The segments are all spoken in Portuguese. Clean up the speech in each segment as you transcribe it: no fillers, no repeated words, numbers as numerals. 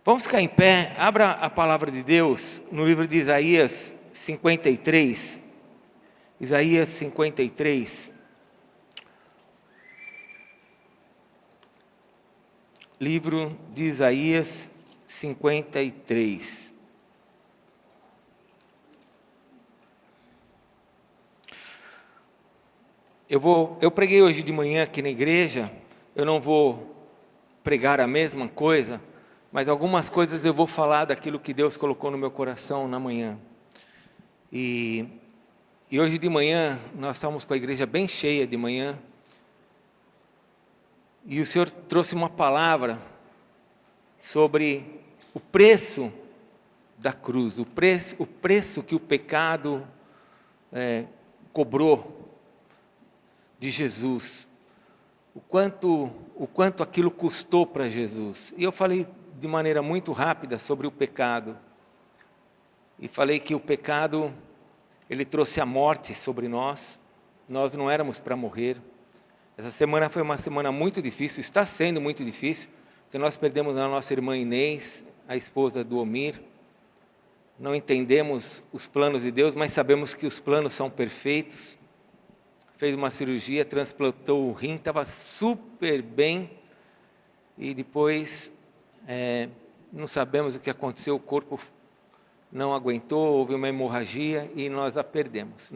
Vamos ficar em pé, abra a palavra de Deus no livro de Isaías 53. Isaías 53. Livro de Isaías 53. Eu preguei hoje de manhã aqui na igreja, eu não vou pregar a mesma coisa, mas algumas coisas eu vou falar daquilo que Deus colocou no meu coração na manhã. E hoje de manhã, nós estávamos com a igreja bem cheia de manhã, e o Senhor trouxe uma palavra sobre o preço da cruz, o preço que o pecado cobrou de Jesus, o quanto aquilo custou para Jesus. E eu falei de maneira muito rápida sobre o pecado, e falei que o pecado, ele trouxe a morte sobre nós não éramos para morrer. Essa semana foi uma semana muito difícil, está sendo muito difícil, porque nós perdemos a nossa irmã Inês, a esposa do Omir. Não entendemos os planos de Deus, mas sabemos que os planos são perfeitos. Fez uma cirurgia, transplantou o rim, estava super bem, e depois não sabemos o que aconteceu, o corpo não aguentou, houve uma hemorragia e nós a perdemos.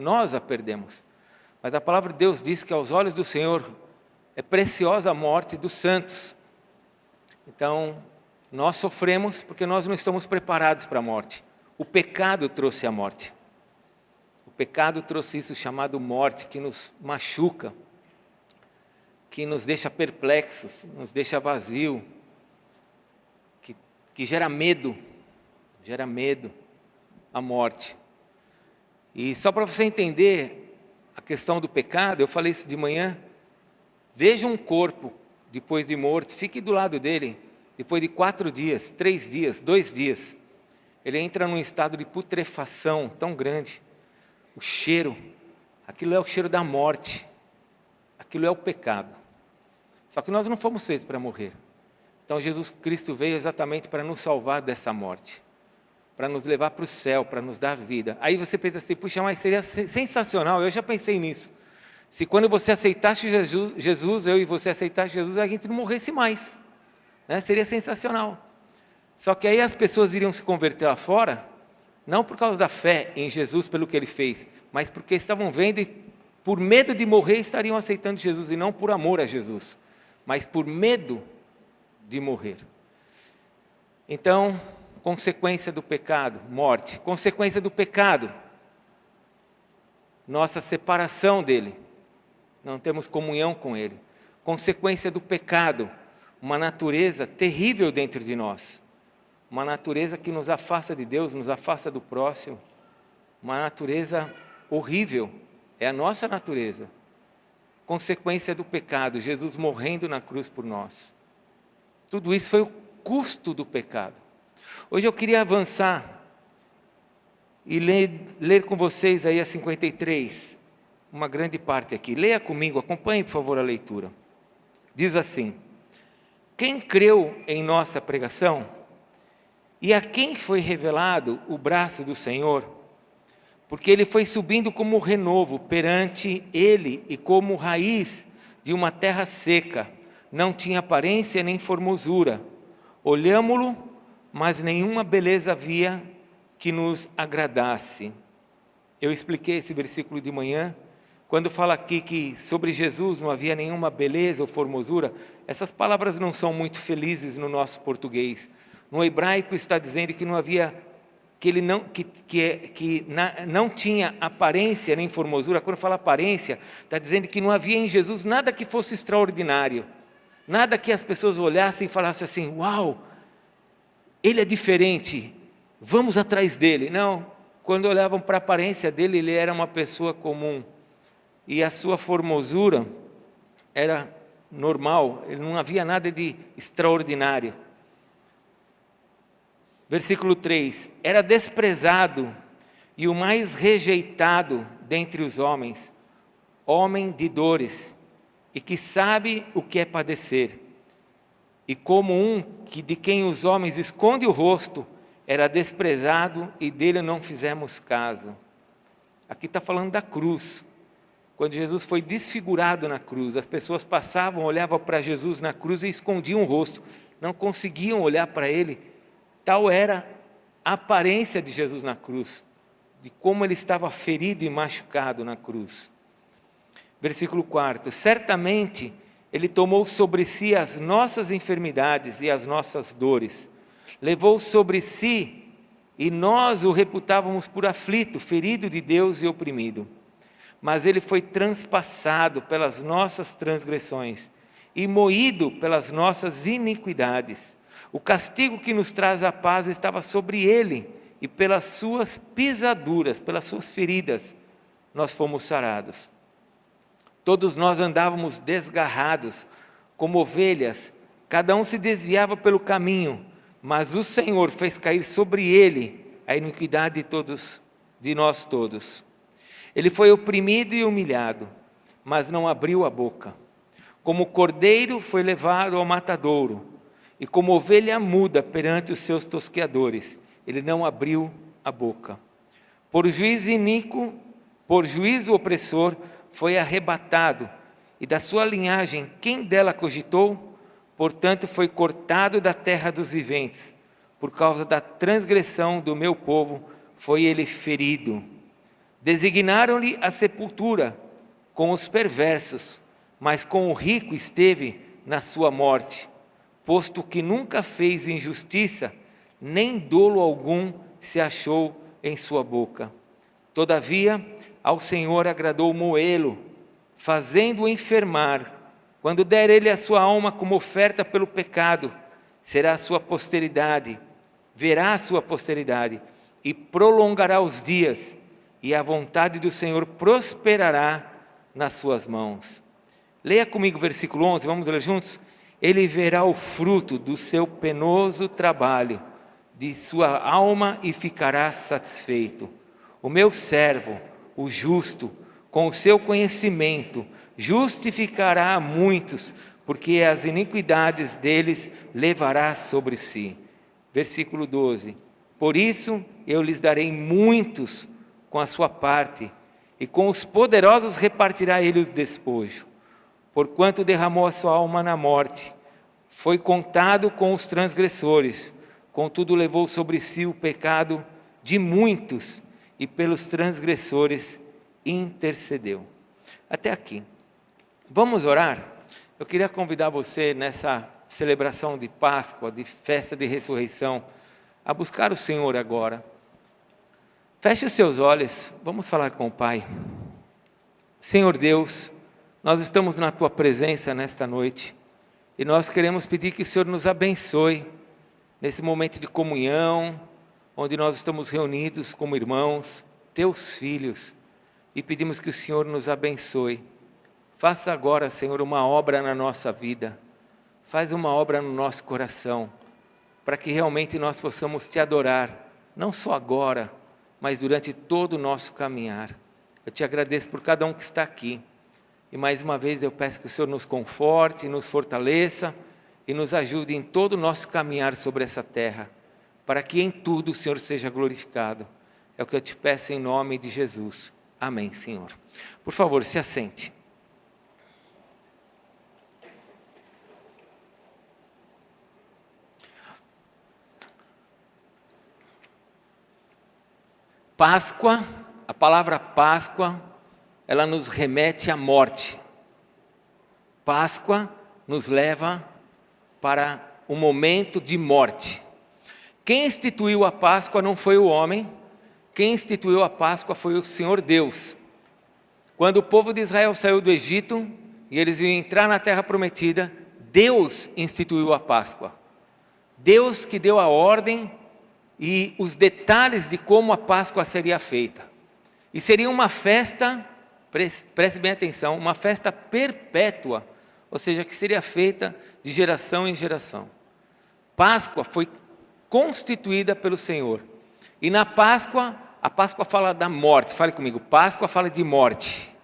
Mas a palavra de Deus diz que aos olhos do Senhor é preciosa a morte dos santos. Então, nós sofremos porque nós não estamos preparados para a morte. O pecado trouxe a morte. O pecado trouxe isso chamado morte, que nos machuca, que nos deixa perplexos, nos deixa vazio, que gera medo, a morte. E só para você entender a questão do pecado, eu falei isso de manhã, veja um corpo depois de morto, fique do lado dele, depois de 4 dias, 3 dias, 2 dias, ele entra num estado de putrefação tão grande, o cheiro, aquilo é o cheiro da morte, aquilo é o pecado. Só que nós não fomos feitos para morrer. Então Jesus Cristo veio exatamente para nos salvar dessa morte, para nos levar para o céu, para nos dar vida. Aí você pensa assim, puxa, mas seria sensacional, eu já pensei nisso. Se quando você aceitasse Jesus, eu e você aceitasse Jesus, a gente não morresse mais. Né? Seria sensacional. Só que aí as pessoas iriam se converter lá fora, não por causa da fé em Jesus, pelo que Ele fez, mas porque estavam vendo e por medo de morrer estariam aceitando Jesus, e não por amor a Jesus, mas por medo de morrer. Então, consequência do pecado, morte. Consequência do pecado, nossa separação dEle. Não temos comunhão com Ele. Consequência do pecado, uma natureza terrível dentro de nós. Uma natureza que nos afasta de Deus, nos afasta do próximo. Uma natureza horrível, é a nossa natureza. Consequência do pecado, Jesus morrendo na cruz por nós. Tudo isso foi o custo do pecado. Hoje eu queria avançar e ler com vocês aí a 53, uma grande parte aqui. Leia comigo, acompanhe por favor a leitura. Diz assim: quem creu em nossa pregação e a quem foi revelado o braço do Senhor? Porque ele foi subindo como renovo perante ele e como raiz de uma terra seca, não tinha aparência nem formosura. Olhámo-lo, mas nenhuma beleza havia que nos agradasse. Eu expliquei esse versículo de manhã, quando fala aqui que sobre Jesus não havia nenhuma beleza ou formosura, essas palavras não são muito felizes no nosso português. No hebraico está dizendo que não havia, que ele não tinha aparência nem formosura. Quando fala aparência, está dizendo que não havia em Jesus nada que fosse extraordinário, nada que as pessoas olhassem e falassem assim, uau, ele é diferente, vamos atrás dele. Não, quando olhavam para a aparência dele, ele era uma pessoa comum, e a sua formosura era normal, não havia nada de extraordinário. Versículo 3, era desprezado e o mais rejeitado dentre os homens, homem de dores, e que sabe o que é padecer. e como de quem os homens escondem o rosto, era desprezado e dele não fizemos caso. Aqui está falando da cruz. Quando Jesus foi desfigurado na cruz, as pessoas passavam, olhavam para Jesus na cruz e escondiam o rosto, não conseguiam olhar para ele. Tal era a aparência de Jesus na cruz, de como ele estava ferido e machucado na cruz. Versículo 4: certamente ele tomou sobre si as nossas enfermidades e as nossas dores, levou sobre si, e nós o reputávamos por aflito, ferido de Deus e oprimido. Mas ele foi transpassado pelas nossas transgressões e moído pelas nossas iniquidades. O castigo que nos traz a paz estava sobre ele, e pelas suas pisaduras, pelas suas feridas, nós fomos sarados. Todos nós andávamos desgarrados, como ovelhas, cada um se desviava pelo caminho, mas o Senhor fez cair sobre ele a iniquidade de nós todos. Ele foi oprimido e humilhado, mas não abriu a boca. Como cordeiro foi levado ao matadouro, e como ovelha muda perante os seus tosqueadores, ele não abriu a boca. Por juízo iníquo, por juízo opressor, foi arrebatado, e da sua linhagem, quem dela cogitou? Portanto, foi cortado da terra dos viventes. Por causa da transgressão do meu povo, foi ele ferido. Designaram-lhe a sepultura com os perversos, mas com o rico esteve na sua morte, posto que nunca fez injustiça, nem dolo algum se achou em sua boca. Todavia, ao Senhor agradou moê-lo, fazendo-o enfermar. Quando der ele a sua alma como oferta pelo pecado, será a sua posteridade, verá a sua posteridade, e prolongará os dias, e a vontade do Senhor prosperará nas suas mãos. Leia comigo o versículo 11, vamos ler juntos? Ele verá o fruto do seu penoso trabalho, de sua alma, e ficará satisfeito. O meu servo, o justo, com o seu conhecimento, justificará a muitos, porque as iniquidades deles levará sobre si. Versículo 12. Por isso eu lhes darei muitos com a sua parte, e com os poderosos repartirá ele o despojo. Porquanto derramou a sua alma na morte, foi contado com os transgressores, contudo levou sobre si o pecado de muitos, e pelos transgressores intercedeu. Até aqui. Vamos orar? Eu queria convidar você nessa celebração de Páscoa, de festa de ressurreição, a buscar o Senhor agora. Feche os seus olhos, vamos falar com o Pai. Senhor Deus, nós estamos na Tua presença nesta noite, e nós queremos pedir que o Senhor nos abençoe, nesse momento de comunhão, onde nós estamos reunidos como irmãos, Teus filhos, e pedimos que o Senhor nos abençoe. Faça agora, Senhor, uma obra na nossa vida, faz uma obra no nosso coração, para que realmente nós possamos Te adorar, não só agora, mas durante todo o nosso caminhar. Eu Te agradeço por cada um que está aqui, e mais uma vez eu peço que o Senhor nos conforte, nos fortaleça, e nos ajude em todo o nosso caminhar sobre essa terra, para que em tudo o Senhor seja glorificado. É o que eu Te peço em nome de Jesus. Amém, Senhor. Por favor, se assente. Páscoa, a palavra Páscoa, ela nos remete à morte. Páscoa nos leva para um momento de morte. Quem instituiu a Páscoa não foi o homem, quem instituiu a Páscoa foi o Senhor Deus. Quando o povo de Israel saiu do Egito e eles iam entrar na terra prometida, Deus instituiu a Páscoa. Deus que deu a ordem e os detalhes de como a Páscoa seria feita. E seria uma festa, preste bem atenção, uma festa perpétua, ou seja, que seria feita de geração em geração. Páscoa foi constituída pelo Senhor. E na Páscoa, a Páscoa fala da morte. Fale comigo, Páscoa fala de morte.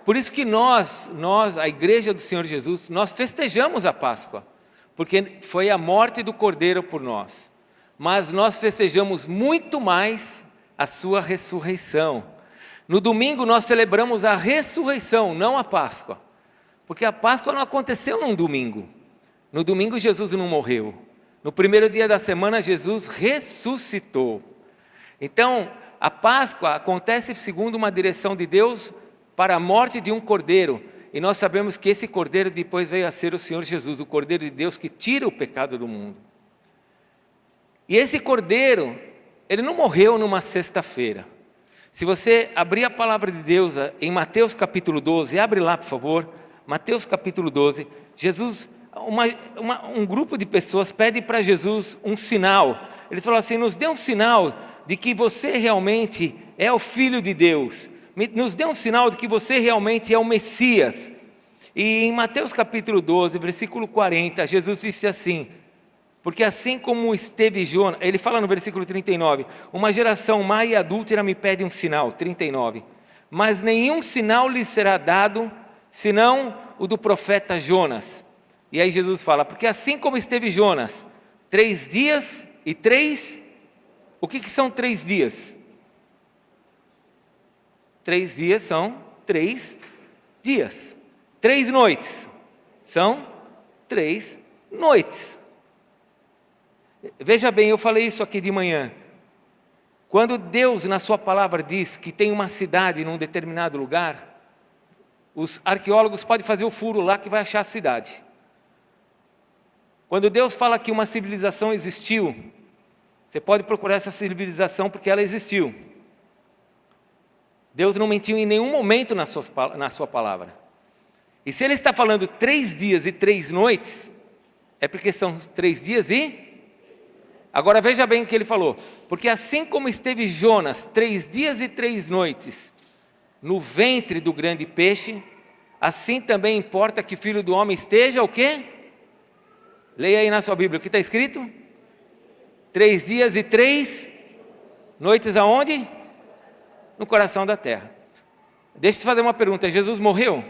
Por isso que nós, a igreja do Senhor Jesus, nós festejamos a Páscoa. porque foi a morte do Cordeiro por nós. Mas nós festejamos muito mais a sua ressurreição. No domingo nós celebramos a ressurreição, não a Páscoa. Porque a Páscoa não aconteceu num domingo. No domingo Jesus não morreu. No primeiro dia da semana Jesus ressuscitou. Então, a Páscoa acontece segundo uma direção de Deus para a morte de um cordeiro. E nós sabemos que esse cordeiro depois veio a ser o Senhor Jesus, o Cordeiro de Deus que tira o pecado do mundo. E esse cordeiro, ele não morreu numa sexta-feira. Se você abrir a palavra de Deus em Mateus capítulo 12, abre lá por favor, Mateus capítulo 12, Jesus, um grupo de pessoas pede para Jesus um sinal. Eles falam assim, nos dê um sinal de que você realmente é o Filho de Deus. Nos dê um sinal de que você realmente é o Messias. E em Mateus capítulo 12, versículo 40, Jesus disse assim, porque assim como esteve Jonas, ele fala no versículo 39, uma geração má e adúltera me pede um sinal, 39, mas nenhum sinal lhe será dado, senão o do profeta Jonas. E aí Jesus fala, porque assim como esteve Jonas, 3 dias e 3, o que são 3 dias? 3 dias são 3 dias. 3 noites são 3 noites. Veja bem, eu falei isso aqui de manhã. Quando Deus na sua palavra diz que tem uma cidade num determinado lugar, os arqueólogos podem fazer o furo lá que vai achar a cidade. Quando Deus fala que uma civilização existiu, você pode procurar essa civilização porque ela existiu. Deus não mentiu em nenhum momento na sua palavra. E se Ele está falando 3 dias e 3 noites, é porque são 3 dias e... Agora veja bem o que Ele falou. Porque assim como esteve Jonas 3 dias e 3 noites no ventre do grande peixe, assim também importa que o Filho do Homem esteja o quê? Leia aí na sua Bíblia, o que está escrito? 3 dias e 3 noites aonde? No coração da terra. Deixa eu te fazer uma pergunta, Jesus morreu?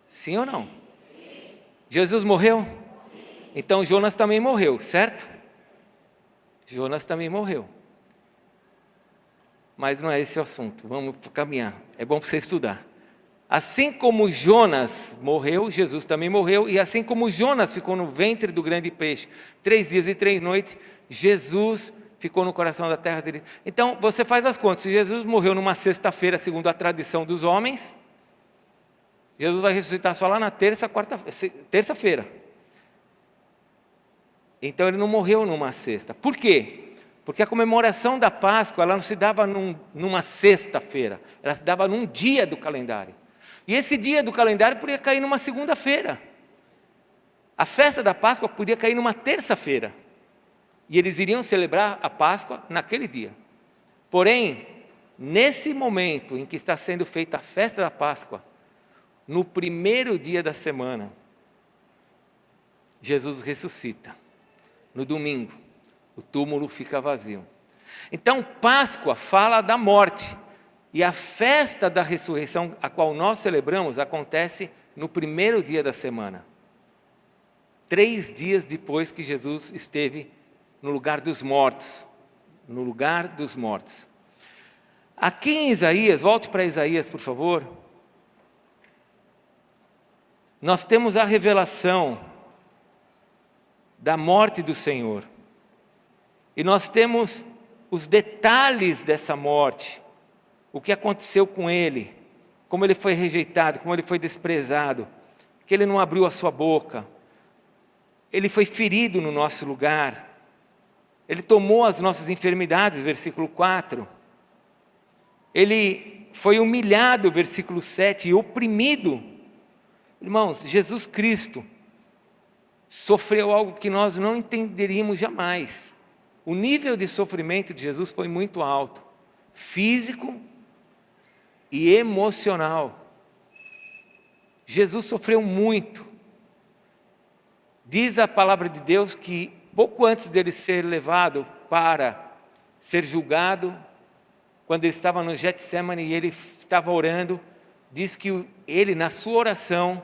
Sim ou não? Sim. Jesus morreu? Sim. Então Jonas também morreu, certo? Jonas também morreu. Mas não é esse o assunto, vamos caminhar, é bom para você estudar. Assim como Jonas morreu, Jesus também morreu, e assim como Jonas ficou no ventre do grande peixe, 3 dias e 3 noites, Jesus ficou no coração da terra dele. Então, você faz as contas, se Jesus morreu numa sexta-feira, segundo a tradição dos homens, Jesus vai ressuscitar só lá na terça-feira. Então, ele não morreu numa sexta. Por quê? Porque a comemoração da Páscoa, ela não se dava numa sexta-feira, ela se dava num dia do calendário. E esse dia do calendário podia cair numa segunda-feira. A festa da Páscoa podia cair numa terça-feira. E eles iriam celebrar a Páscoa naquele dia. Porém, nesse momento em que está sendo feita a festa da Páscoa, no primeiro dia da semana, Jesus ressuscita. No domingo, o túmulo fica vazio. Então, Páscoa fala da morte. E a festa da ressurreição, a qual nós celebramos, acontece no primeiro dia da semana. 3 dias depois que Jesus esteve no lugar dos mortos. No lugar dos mortos. Aqui em Isaías, volte para Isaías, por favor. Nós temos a revelação da morte do Senhor. E nós temos os detalhes dessa morte. O que aconteceu com ele. Como ele foi rejeitado, como ele foi desprezado. Que ele não abriu a sua boca. Ele foi ferido no nosso lugar. Ele tomou as nossas enfermidades, versículo 4. Ele foi humilhado, versículo 7, e oprimido. Irmãos, Jesus Cristo sofreu algo que nós não entenderíamos jamais. O nível de sofrimento de Jesus foi muito alto, físico e emocional. Jesus sofreu muito. Diz a palavra de Deus que pouco antes dele ser levado para ser julgado, quando ele estava no Getsemane e ele estava orando, diz que ele, na sua oração,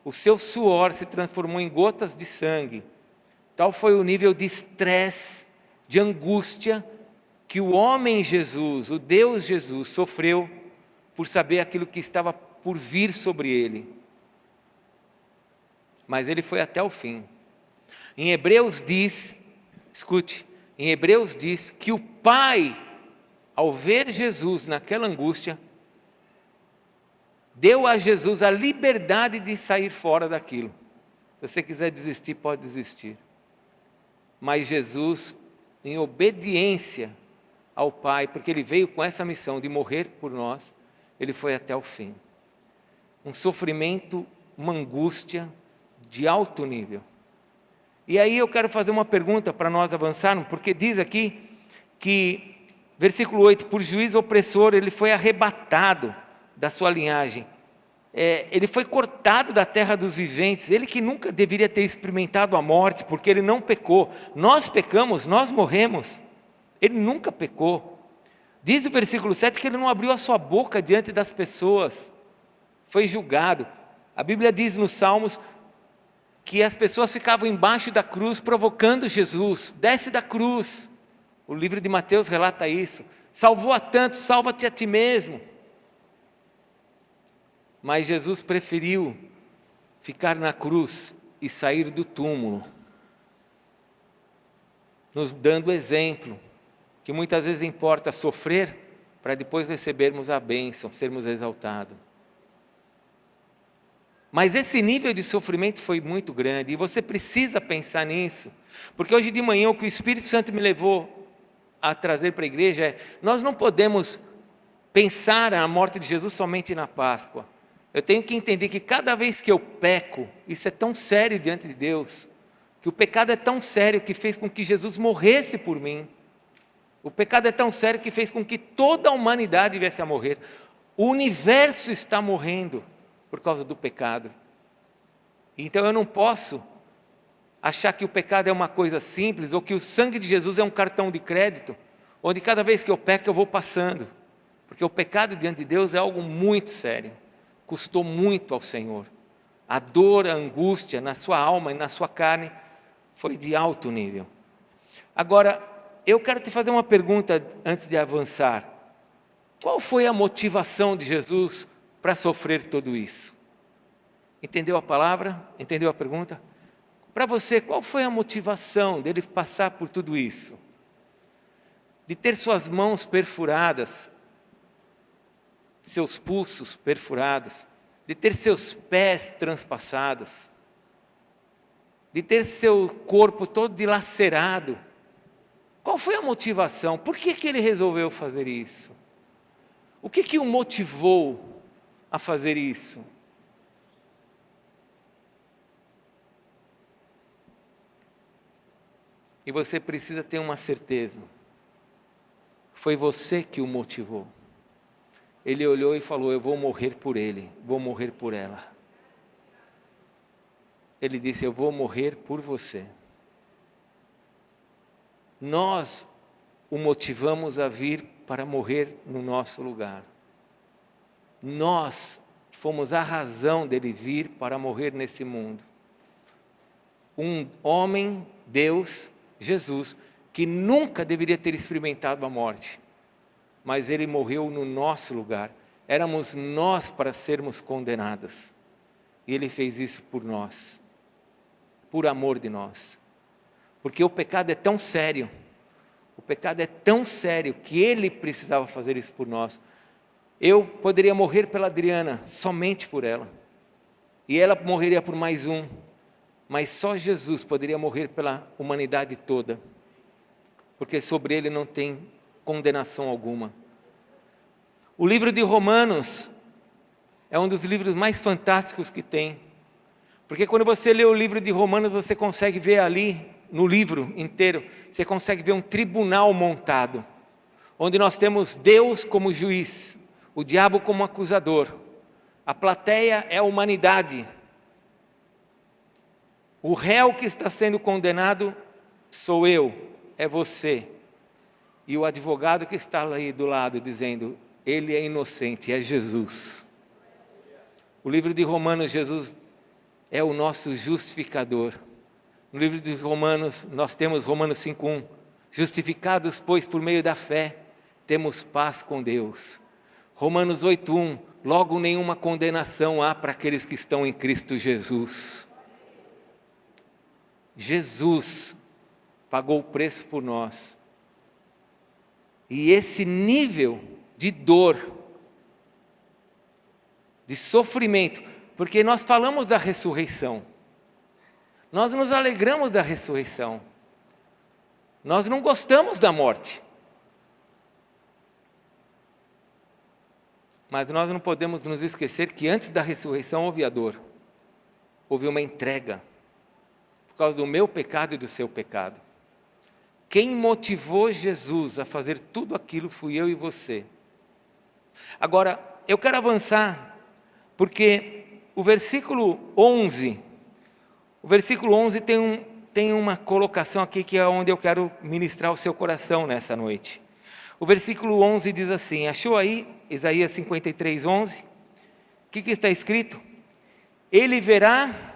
O seu suor se transformou em gotas de sangue. Tal foi o nível de estresse, de angústia, que o homem Jesus, o Deus Jesus, sofreu por saber aquilo que estava por vir sobre ele. Mas ele foi até o fim. Em Hebreus diz, escute, em Hebreus diz que o Pai, ao ver Jesus naquela angústia, deu a Jesus a liberdade de sair fora daquilo. Se você quiser desistir, pode desistir. Mas Jesus, em obediência ao Pai, porque Ele veio com essa missão de morrer por nós, Ele foi até o fim. Um sofrimento, uma angústia de alto nível. E aí eu quero fazer uma pergunta para nós avançarmos, porque diz aqui que, versículo 8, por juiz opressor, Ele foi arrebatado da sua linhagem. Ele foi cortado da terra dos viventes, ele que nunca deveria ter experimentado a morte, porque ele não pecou. Nós pecamos, nós morremos, ele nunca pecou. Diz o versículo 7 que ele não abriu a sua boca diante das pessoas, foi julgado. A Bíblia diz nos Salmos que as pessoas ficavam embaixo da cruz provocando Jesus, desce da cruz. O livro de Mateus relata isso, salvou a tantos, salva-te a ti mesmo. Mas Jesus preferiu ficar na cruz e sair do túmulo, nos dando exemplo, que muitas vezes importa sofrer, para depois recebermos a bênção, sermos exaltados. Mas esse nível de sofrimento foi muito grande, e você precisa pensar nisso, porque hoje de manhã o que o Espírito Santo me levou a trazer para a igreja é, nós não podemos pensar a morte de Jesus somente na Páscoa. Eu tenho que entender que cada vez que eu peco, isso é tão sério diante de Deus, que o pecado é tão sério que fez com que Jesus morresse por mim. O pecado é tão sério que fez com que toda a humanidade viesse a morrer. O universo está morrendo por causa do pecado. Então eu não posso achar que o pecado é uma coisa simples, ou que o sangue de Jesus é um cartão de crédito, onde cada vez que eu peco eu vou passando. Porque o pecado diante de Deus é algo muito sério. Custou muito ao Senhor. A dor, a angústia na sua alma e na sua carne foi de alto nível. Agora, eu quero te fazer uma pergunta antes de avançar. Qual foi a motivação de Jesus para sofrer tudo isso? Entendeu a palavra? Entendeu a pergunta? Para você, qual foi a motivação dele passar por tudo isso? De ter suas mãos perfuradas, seus pulsos perfurados, de ter seus pés transpassados, de ter seu corpo todo dilacerado. Qual foi a motivação? Por que ele resolveu fazer isso? O que o motivou a fazer isso? E você precisa ter uma certeza. Foi você que o motivou. Ele olhou e falou, eu vou morrer por ele, vou morrer por ela. Ele disse, eu vou morrer por você. Nós o motivamos a vir para morrer no nosso lugar. Nós fomos a razão dele vir para morrer nesse mundo. Um homem, Deus, Jesus, que nunca deveria ter experimentado a morte. Mas ele morreu no nosso lugar. Éramos nós para sermos condenados. E ele fez isso por nós. Por amor de nós. Porque o pecado é tão sério. O pecado é tão sério que ele precisava fazer isso por nós. Eu poderia morrer pela Adriana, somente por ela. E ela morreria por mais um. Mas só Jesus poderia morrer pela humanidade toda. Porque sobre ele não tem condenação alguma. O livro de Romanos é um dos livros mais fantásticos que tem, porque quando você lê o livro de Romanos, você consegue ver ali, no livro inteiro, você consegue ver um tribunal montado, onde nós temos Deus como juiz, o diabo como acusador, a plateia é a humanidade, o réu que está sendo condenado sou eu, é você, e o advogado que está aí do lado dizendo, ele é inocente, é Jesus. O livro de Romanos, Jesus é o nosso justificador. No livro de Romanos, nós temos Romanos 5:1. Justificados, pois, por meio da fé, temos paz com Deus. Romanos 8:1. Logo nenhuma condenação há para aqueles que estão em Cristo Jesus. Jesus pagou o preço por nós. E esse nível de dor, de sofrimento, porque nós falamos da ressurreição, nós nos alegramos da ressurreição, nós não gostamos da morte, mas nós não podemos nos esquecer que antes da ressurreição houve a dor, houve uma entrega, por causa do meu pecado e do seu pecado. Quem motivou Jesus a fazer tudo aquilo fui eu e você. Agora, eu quero avançar, porque o versículo 11 tem uma colocação aqui que é onde eu quero ministrar o seu coração nessa noite. O versículo 11 diz assim, achou aí Isaías 53:11? O que está escrito? Ele verá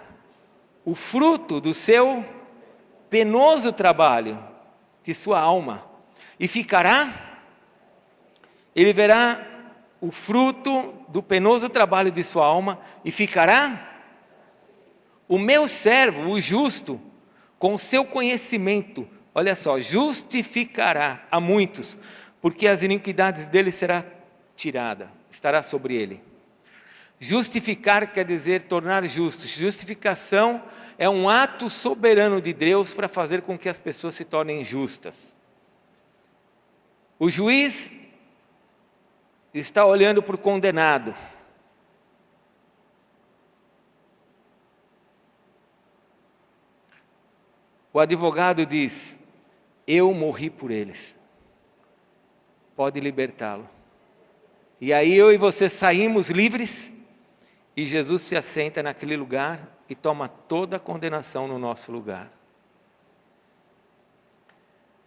o fruto do seu penoso trabalho, de sua alma, e ficará, ele verá o fruto do penoso trabalho de sua alma, e ficará o meu servo, o justo, com o seu conhecimento, olha só, justificará a muitos, porque as iniquidades dele será tirada, estará sobre ele. Justificar quer dizer tornar justos. Justificação é um ato soberano de Deus para fazer com que as pessoas se tornem justas. O juiz está olhando para o condenado. O advogado diz, eu morri por eles, pode libertá-lo. E aí eu e você saímos livres, e Jesus se assenta naquele lugar e toma toda a condenação no nosso lugar.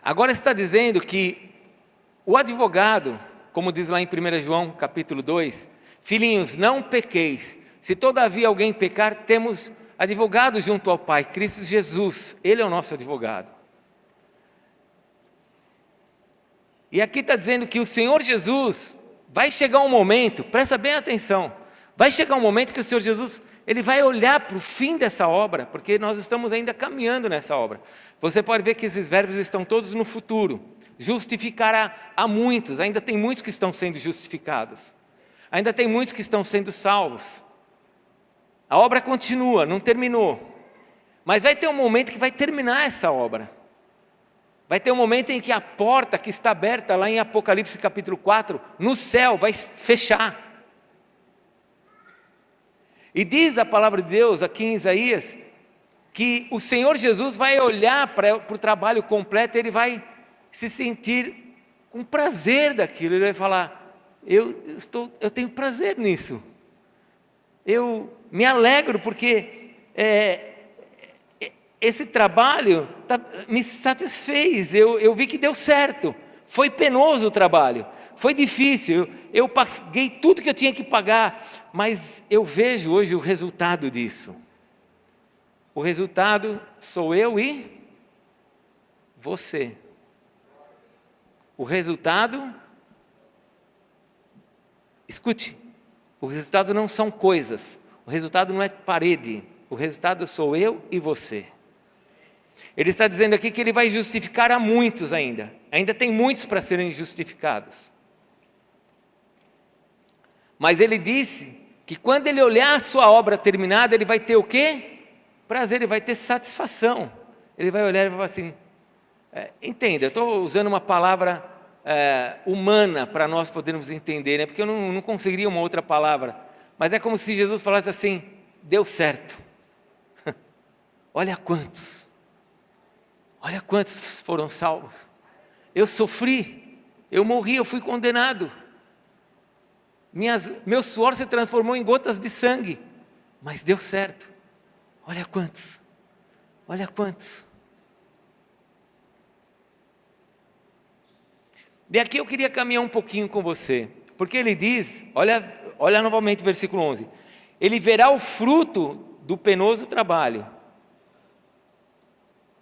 Agora está dizendo que o advogado, como diz lá em 1 João capítulo 2, filhinhos, não pequeis, se todavia alguém pecar, temos advogado junto ao Pai, Cristo Jesus, Ele é o nosso advogado. E aqui está dizendo que o Senhor Jesus, vai chegar um momento, presta bem atenção, vai chegar um momento que o Senhor Jesus, Ele vai olhar para o fim dessa obra, porque nós estamos ainda caminhando nessa obra. Você pode ver que esses verbos estão todos no futuro. Justificará a muitos, ainda tem muitos que estão sendo justificados. Ainda tem muitos que estão sendo salvos. A obra continua, não terminou. Mas vai ter um momento que vai terminar essa obra. Vai ter um momento em que a porta que está aberta lá em Apocalipse capítulo 4, no céu, vai fechar. E diz a palavra de Deus aqui em Isaías, que o Senhor Jesus vai olhar para o trabalho completo, Ele vai se sentir com prazer daquilo, Ele vai falar, eu tenho prazer nisso, eu me alegro porque esse trabalho me satisfez, eu vi que deu certo, foi penoso o trabalho, foi difícil, eu paguei tudo que eu tinha que pagar, mas eu vejo hoje o resultado disso. O resultado sou eu e você. O resultado, escute, o resultado não são coisas, o resultado não é parede, o resultado sou eu e você. Ele está dizendo aqui que Ele vai justificar a muitos ainda tem muitos para serem justificados. Mas Ele disse que quando Ele olhar a sua obra terminada, Ele vai ter o quê? Prazer, Ele vai ter satisfação. Ele vai olhar e vai falar assim, entenda, eu estou usando uma palavra humana para nós podermos entender, né? Porque eu não conseguiria uma outra palavra, mas é como se Jesus falasse assim, deu certo. Olha quantos foram salvos. Eu sofri, eu morri, eu fui condenado. Meu suor se transformou em gotas de sangue, mas deu certo. Olha quantos. E aqui eu queria caminhar um pouquinho com você, porque ele diz, olha novamente o versículo 11, ele verá o fruto do penoso trabalho.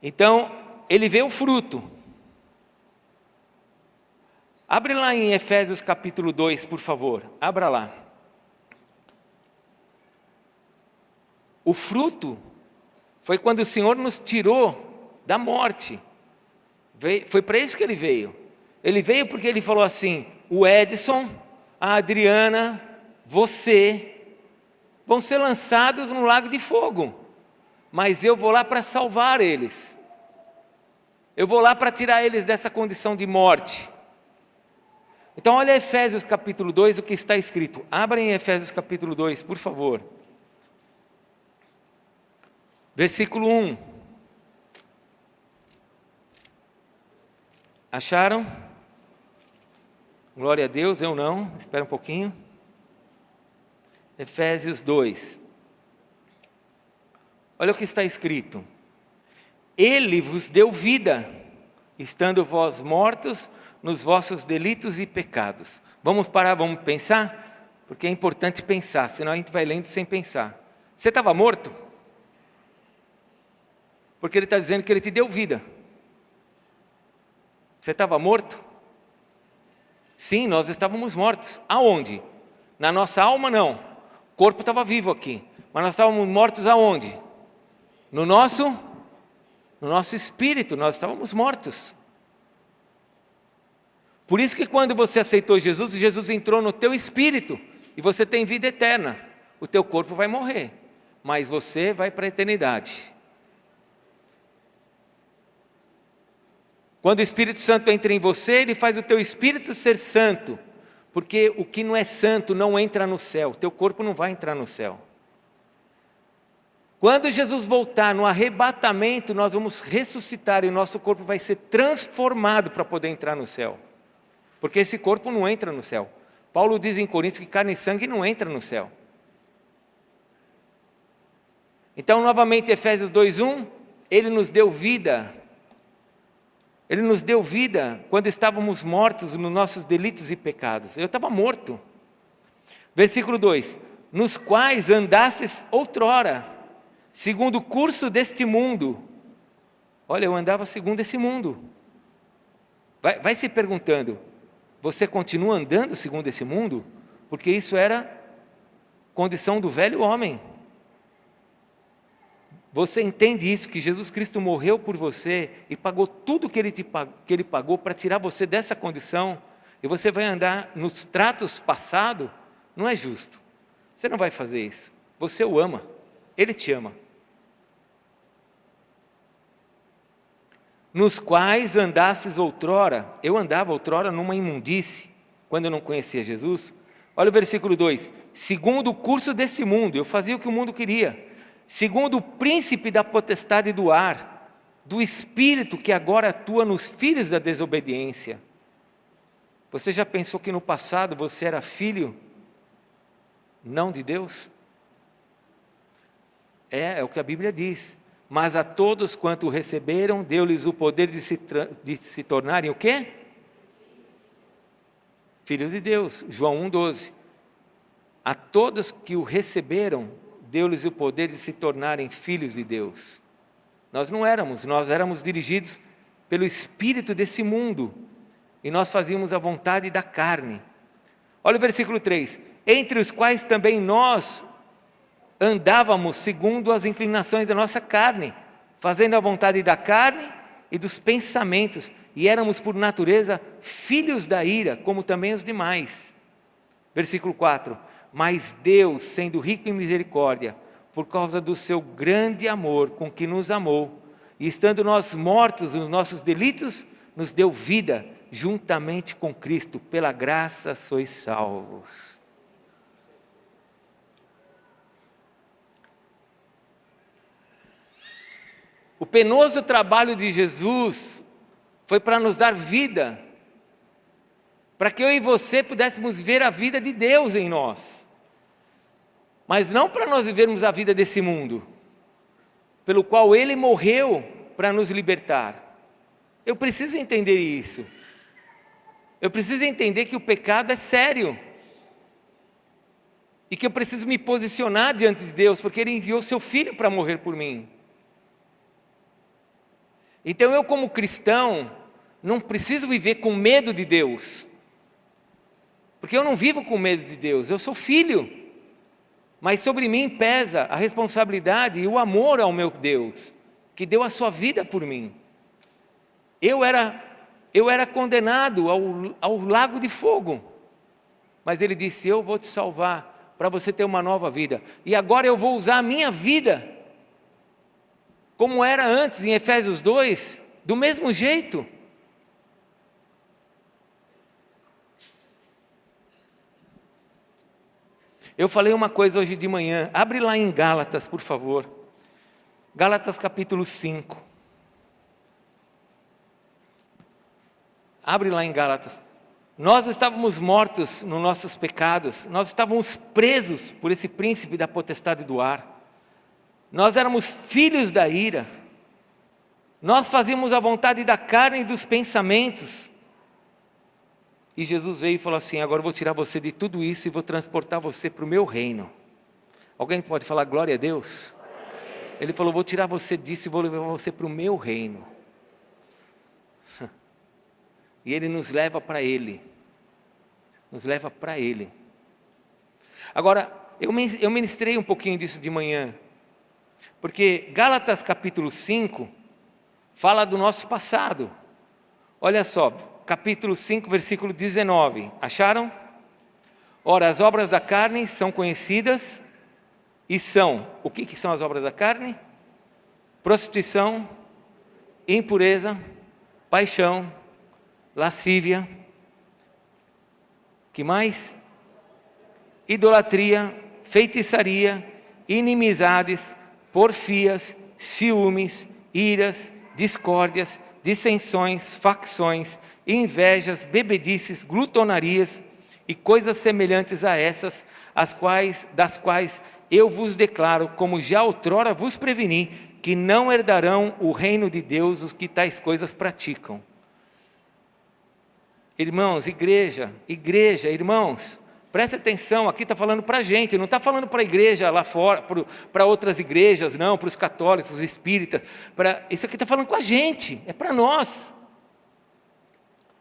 Então, ele vê o fruto. Abre lá em Efésios capítulo 2, por favor. Abra lá. O fruto foi quando o Senhor nos tirou da morte. Foi para isso que ele veio. Ele veio porque ele falou assim: o Edson, a Adriana, você vão ser lançados no lago de fogo, mas eu vou lá para salvar eles. Eu vou lá para tirar eles dessa condição de morte. Então olha Efésios capítulo 2, o que está escrito. Abra em Efésios capítulo 2, por favor. Versículo 1. Acharam? Glória a Deus, eu não. Espera um pouquinho. Efésios 2. Olha o que está escrito. Ele vos deu vida, estando vós mortos nos vossos delitos e pecados. Vamos parar, vamos pensar? Porque é importante pensar, senão a gente vai lendo sem pensar. Você estava morto? Porque ele está dizendo que ele te deu vida. Você estava morto? Sim, nós estávamos mortos. Aonde? Na nossa alma, não. O corpo estava vivo aqui. Mas nós estávamos mortos aonde? No nosso espírito, nós estávamos mortos. Por isso que quando você aceitou Jesus, Jesus entrou no teu espírito e você tem vida eterna. O teu corpo vai morrer, mas você vai para a eternidade. Quando o Espírito Santo entra em você, ele faz o teu espírito ser santo, porque o que não é santo não entra no céu, o teu corpo não vai entrar no céu. Quando Jesus voltar no arrebatamento, nós vamos ressuscitar e o nosso corpo vai ser transformado para poder entrar no céu. Porque esse corpo não entra no céu. Paulo diz em Coríntios que carne e sangue não entra no céu. Então, novamente, Efésios 2:1, ele nos deu vida. Ele nos deu vida quando estávamos mortos nos nossos delitos e pecados. Eu estava morto. Versículo 2, nos quais andastes outrora, segundo o curso deste mundo. Olha, eu andava segundo esse mundo. Vai se perguntando, você continua andando segundo esse mundo? Porque isso era condição do velho homem. Você entende isso, que Jesus Cristo morreu por você e pagou tudo que ele pagou para tirar você dessa condição, e você vai andar nos tratos passados? Não é justo. Você não vai fazer isso. Você o ama. Ele te ama. Nos quais andastes outrora. Eu andava outrora numa imundície, quando eu não conhecia Jesus. Olha o versículo 2. Segundo o curso deste mundo, eu fazia o que o mundo queria. Segundo o príncipe da potestade do ar, do espírito que agora atua nos filhos da desobediência. Você já pensou que no passado você era filho não de Deus? É o que a Bíblia diz. Mas a todos quanto o receberam, deu-lhes o poder de se tornarem o quê? Filhos de Deus. João 1,12. A todos que o receberam, deu-lhes o poder de se tornarem filhos de Deus. Nós não éramos, nós éramos dirigidos pelo espírito desse mundo, e nós fazíamos a vontade da carne. Olha o versículo 3, entre os quais também nós andávamos segundo as inclinações da nossa carne, fazendo a vontade da carne e dos pensamentos, e éramos por natureza filhos da ira, como também os demais. Versículo 4, mas Deus, sendo rico em misericórdia, por causa do seu grande amor com que nos amou, e estando nós mortos nos nossos delitos, nos deu vida juntamente com Cristo, pela graça sois salvos. O penoso trabalho de Jesus foi para nos dar vida, para que eu e você pudéssemos ver a vida de Deus em nós, mas não para nós vivermos a vida desse mundo, pelo qual Ele morreu para nos libertar. Eu preciso entender isso. Eu preciso entender que o pecado é sério. e que eu preciso me posicionar diante de Deus, porque Ele enviou Seu Filho para morrer por mim. Então eu, como cristão, não preciso viver com medo de Deus, porque eu não vivo com medo de Deus, eu sou filho, mas sobre mim pesa a responsabilidade e o amor ao meu Deus, que deu a sua vida por mim. Eu era condenado ao lago de fogo, mas Ele disse: eu vou te salvar, para você ter uma nova vida, e agora eu vou usar a minha vida, como era antes em Efésios 2, do mesmo jeito. Eu falei uma coisa hoje de manhã, abre lá em Gálatas, por favor, Gálatas capítulo 5, abre lá em Gálatas. Nós estávamos mortos nos nossos pecados, nós estávamos presos por esse príncipe da potestade do ar, nós éramos filhos da ira, nós fazíamos a vontade da carne e dos pensamentos, e Jesus veio e falou assim: agora eu vou tirar você de tudo isso e vou transportar você para o meu reino. Alguém pode falar glória a Deus? Ele falou: vou tirar você disso e vou levar você para o meu reino. E Ele nos leva para Ele, nos leva para Ele. Agora, eu ministrei um pouquinho disso de manhã, porque Gálatas capítulo 5 fala do nosso passado. Olha só, capítulo 5, versículo 19, acharam? Ora, as obras da carne são conhecidas e são, o que são as obras da carne? Prostituição, impureza, paixão, lascívia, que mais? Idolatria, feitiçaria, inimizades, porfias, ciúmes, iras, discórdias, dissensões, facções, invejas, bebedices, glutonarias e coisas semelhantes a essas, das quais eu vos declaro, como já outrora vos preveni, que não herdarão o reino de Deus os que tais coisas praticam. Irmãos, igreja, irmãos, preste atenção, aqui está falando para a gente, não está falando para a igreja lá fora, para outras igrejas, não, para os católicos, os espíritas, isso aqui está falando com a gente, é para nós.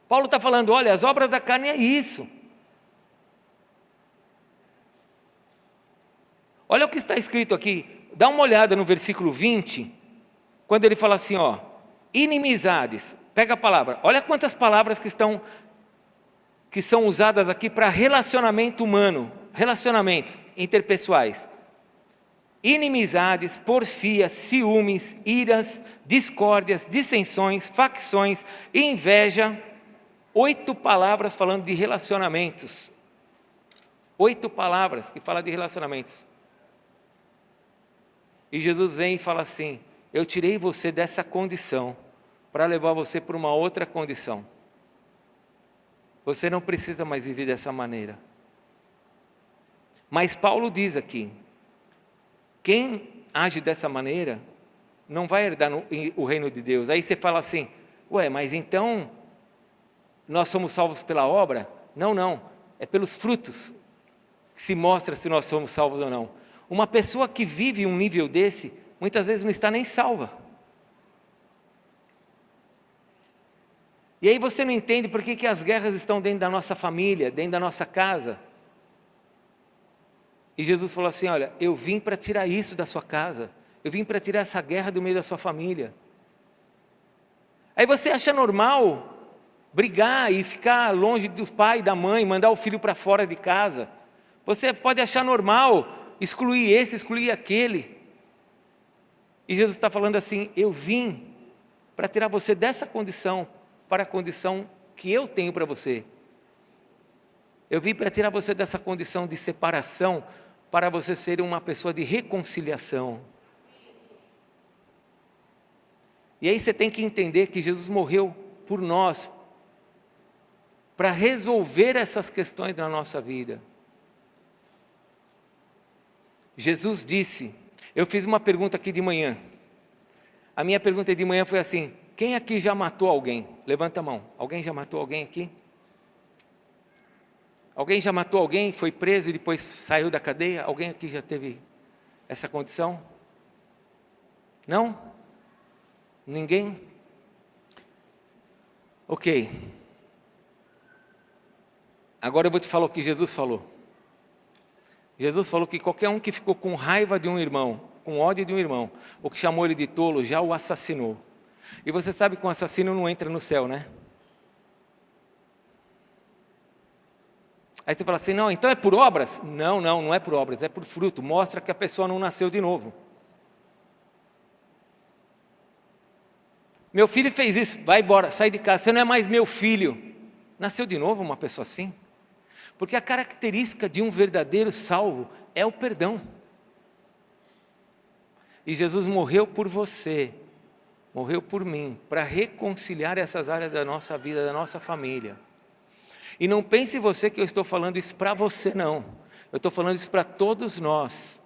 Paulo está falando: olha, as obras da carne é isso. Olha o que está escrito aqui, dá uma olhada no versículo 20, quando ele fala assim, ó, inimizades, pega a palavra, olha quantas palavras que são usadas aqui para relacionamento humano, relacionamentos interpessoais. Inimizades, porfias, ciúmes, iras, discórdias, dissensões, facções, inveja. 8 palavras falando de relacionamentos. 8 palavras que falam de relacionamentos. E Jesus vem e fala assim: eu tirei você dessa condição para levar você para uma outra condição. Você não precisa mais viver dessa maneira. Mas Paulo diz aqui: quem age dessa maneira não vai herdar o reino de Deus. Aí você fala assim: ué, mas então nós somos salvos pela obra? Não, é pelos frutos que se mostra se nós somos salvos ou não. Uma pessoa que vive um nível desse, muitas vezes não está nem salva. E aí você não entende por que as guerras estão dentro da nossa família, dentro da nossa casa. E Jesus falou assim: olha, eu vim para tirar isso da sua casa, eu vim para tirar essa guerra do meio da sua família. Aí você acha normal brigar e ficar longe dos pais e da mãe, mandar o filho para fora de casa. Você pode achar normal excluir esse, excluir aquele. E Jesus está falando assim: eu vim para tirar você dessa condição para a condição que eu tenho para você. Eu vim para tirar você dessa condição de separação para você ser uma pessoa de reconciliação. E aí você tem que entender que Jesus morreu por nós, para resolver essas questões na nossa vida. Jesus disse, eu fiz uma pergunta aqui de manhã. A minha pergunta de manhã foi assim: quem aqui já matou alguém? Levanta a mão. Alguém já matou alguém aqui? Alguém já matou alguém, foi preso e depois saiu da cadeia? Alguém aqui já teve essa condição? Não? Ninguém? Ok. Agora eu vou te falar o que Jesus falou. Jesus falou que qualquer um que ficou com raiva de um irmão, com ódio de um irmão, ou que chamou ele de tolo, já o assassinou. E você sabe que um assassino não entra no céu, né? Aí você fala assim, não, então é por obras? Não, não é por obras, é por fruto. Mostra que a pessoa não nasceu de novo. Meu filho fez isso, vai embora, sai de casa, você não é mais meu filho. Nasceu de novo uma pessoa assim? Porque a característica de um verdadeiro salvo é o perdão. E Jesus morreu por você, morreu por mim, para reconciliar essas áreas da nossa vida, da nossa família. E não pense você que eu estou falando isso para você, não. Eu estou falando isso para todos nós.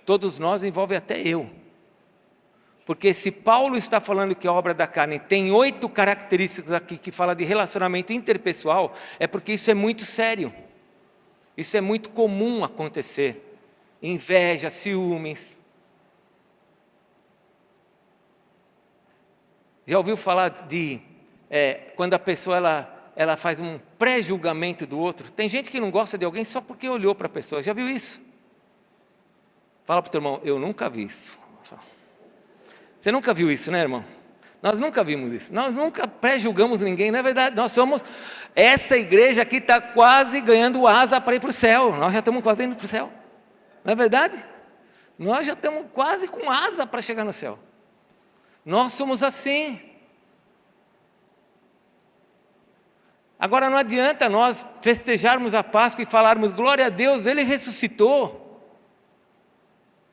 Todos nós envolve até eu. Porque se Paulo está falando que a obra da carne tem 8 características aqui que fala de relacionamento interpessoal, é porque isso é muito sério. Isso é muito comum acontecer. Inveja, ciúmes. Já ouviu falar de quando a pessoa ela faz um pré-julgamento do outro? Tem gente que não gosta de alguém só porque olhou para a pessoa. Já viu isso? Fala para o teu irmão, eu nunca vi isso. Você nunca viu isso, né, irmão? Nós nunca vimos isso. Nós nunca pré-julgamos ninguém, não é verdade? Nós somos... Essa igreja aqui está quase ganhando asa para ir para o céu. Nós já estamos quase indo para o céu. Não é verdade? Nós já estamos quase com asa para chegar no céu. Nós somos assim. Agora não adianta nós festejarmos a Páscoa e falarmos, glória a Deus, Ele ressuscitou.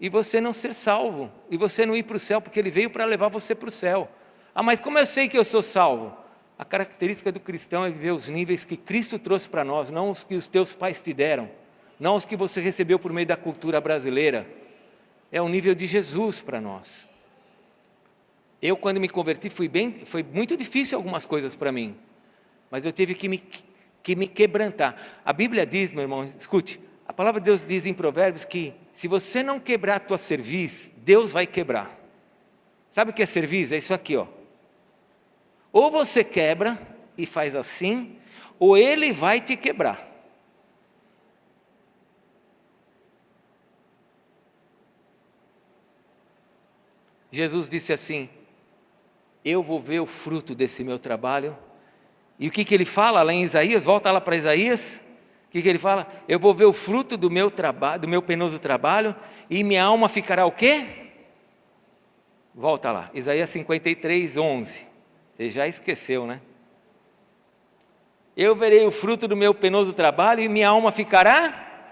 E você não ser salvo, e você não ir para o céu, porque Ele veio para levar você para o céu. Ah, mas como eu sei que eu sou salvo? A característica do cristão é viver os níveis que Cristo trouxe para nós, não os que os teus pais te deram, não os que você recebeu por meio da cultura brasileira. É o nível de Jesus para nós. Eu, quando me converti, foi muito difícil algumas coisas para mim, mas eu tive que me quebrantar. A Bíblia diz, meu irmão, escute, a palavra de Deus diz em Provérbios que se você não quebrar a tua cerviz, Deus vai quebrar. Sabe o que é cerviz? É isso aqui, ó. Ou você quebra e faz assim, ou Ele vai te quebrar. Jesus disse assim, eu vou ver o fruto desse meu trabalho. E o que Ele fala lá em Isaías? Volta lá para Isaías. O que Ele fala? Eu vou ver o fruto do meu trabalho, do meu penoso trabalho, e minha alma ficará o quê? Volta lá, Isaías 53, 11. Você já esqueceu, né? Eu verei o fruto do meu penoso trabalho, e minha alma ficará?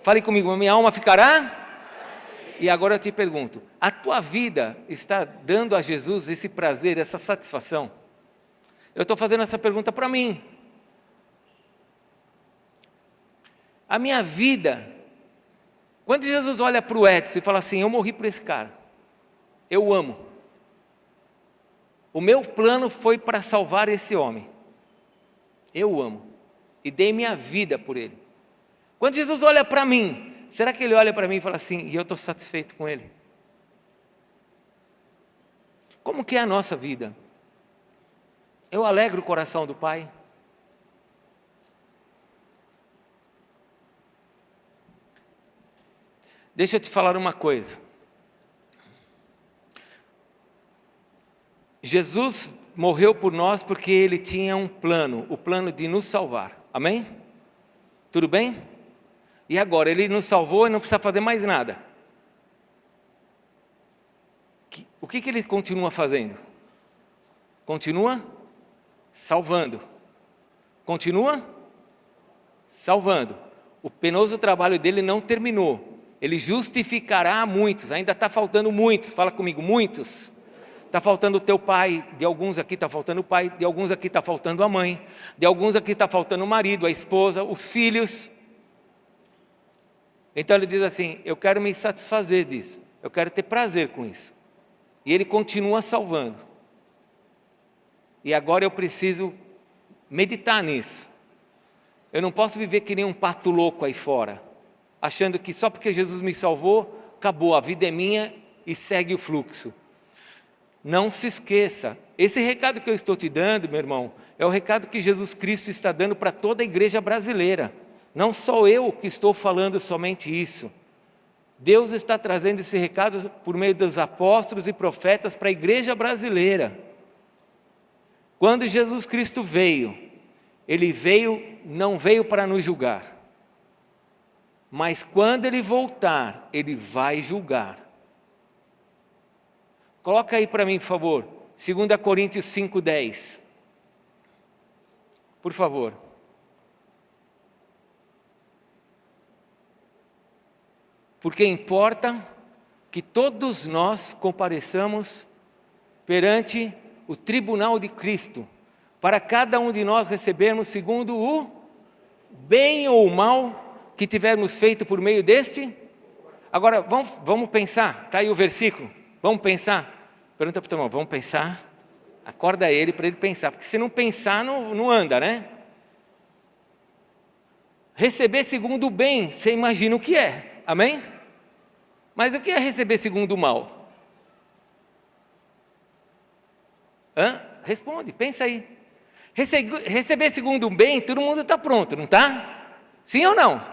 Fale comigo, minha alma ficará? E agora eu te pergunto, a tua vida está dando a Jesus esse prazer, essa satisfação? Eu estou fazendo essa pergunta para mim. A minha vida, quando Jesus olha para o Edson e fala assim, eu morri por esse cara, eu amo. O meu plano foi para salvar esse homem. Eu amo. E dei minha vida por ele. Quando Jesus olha para mim, será que Ele olha para mim e fala assim, e eu estou satisfeito com Ele? Como que é a nossa vida? Eu alegro o coração do Pai? Deixa eu te falar uma coisa. Jesus morreu por nós porque Ele tinha um plano, o plano de nos salvar. Amém? Tudo bem? E agora, Ele nos salvou e não precisa fazer mais nada. O que Ele continua fazendo? Continua salvando. Continua salvando. O penoso trabalho dele não terminou. Ele justificará muitos, ainda está faltando muitos, fala comigo, muitos. Está faltando o teu pai, de alguns aqui está faltando o pai, de alguns aqui está faltando a mãe, de alguns aqui está faltando o marido, a esposa, os filhos. Então ele diz assim, eu quero me satisfazer disso, eu quero ter prazer com isso. E Ele continua salvando. E agora eu preciso meditar nisso. Eu não posso viver que nem um pato louco aí fora, achando que só porque Jesus me salvou, acabou, a vida é minha e segue o fluxo. Não se esqueça, esse recado que eu estou te dando, meu irmão, é o recado que Jesus Cristo está dando para toda a igreja brasileira. Não sou eu que estou falando somente isso. Deus está trazendo esse recado por meio dos apóstolos e profetas para a igreja brasileira. Quando Jesus Cristo veio, Ele não veio para nos julgar. Mas quando Ele voltar, Ele vai julgar. Coloca aí para mim, por favor, 2 Coríntios 5:10. Por favor. Porque importa que todos nós compareçamos perante o tribunal de Cristo, para cada um de nós recebermos segundo o bem ou o mal que tivermos feito por meio deste. Agora, vamos pensar, está aí o versículo, vamos pensar. Pergunta para o teu irmão, vamos pensar? Acorda ele para ele pensar, porque se não pensar, não anda, né? Receber segundo o bem, você imagina o que é, amém? Mas o que é receber segundo o mal? Responde, pensa aí. Receber segundo o bem, todo mundo está pronto, não está? Sim ou não?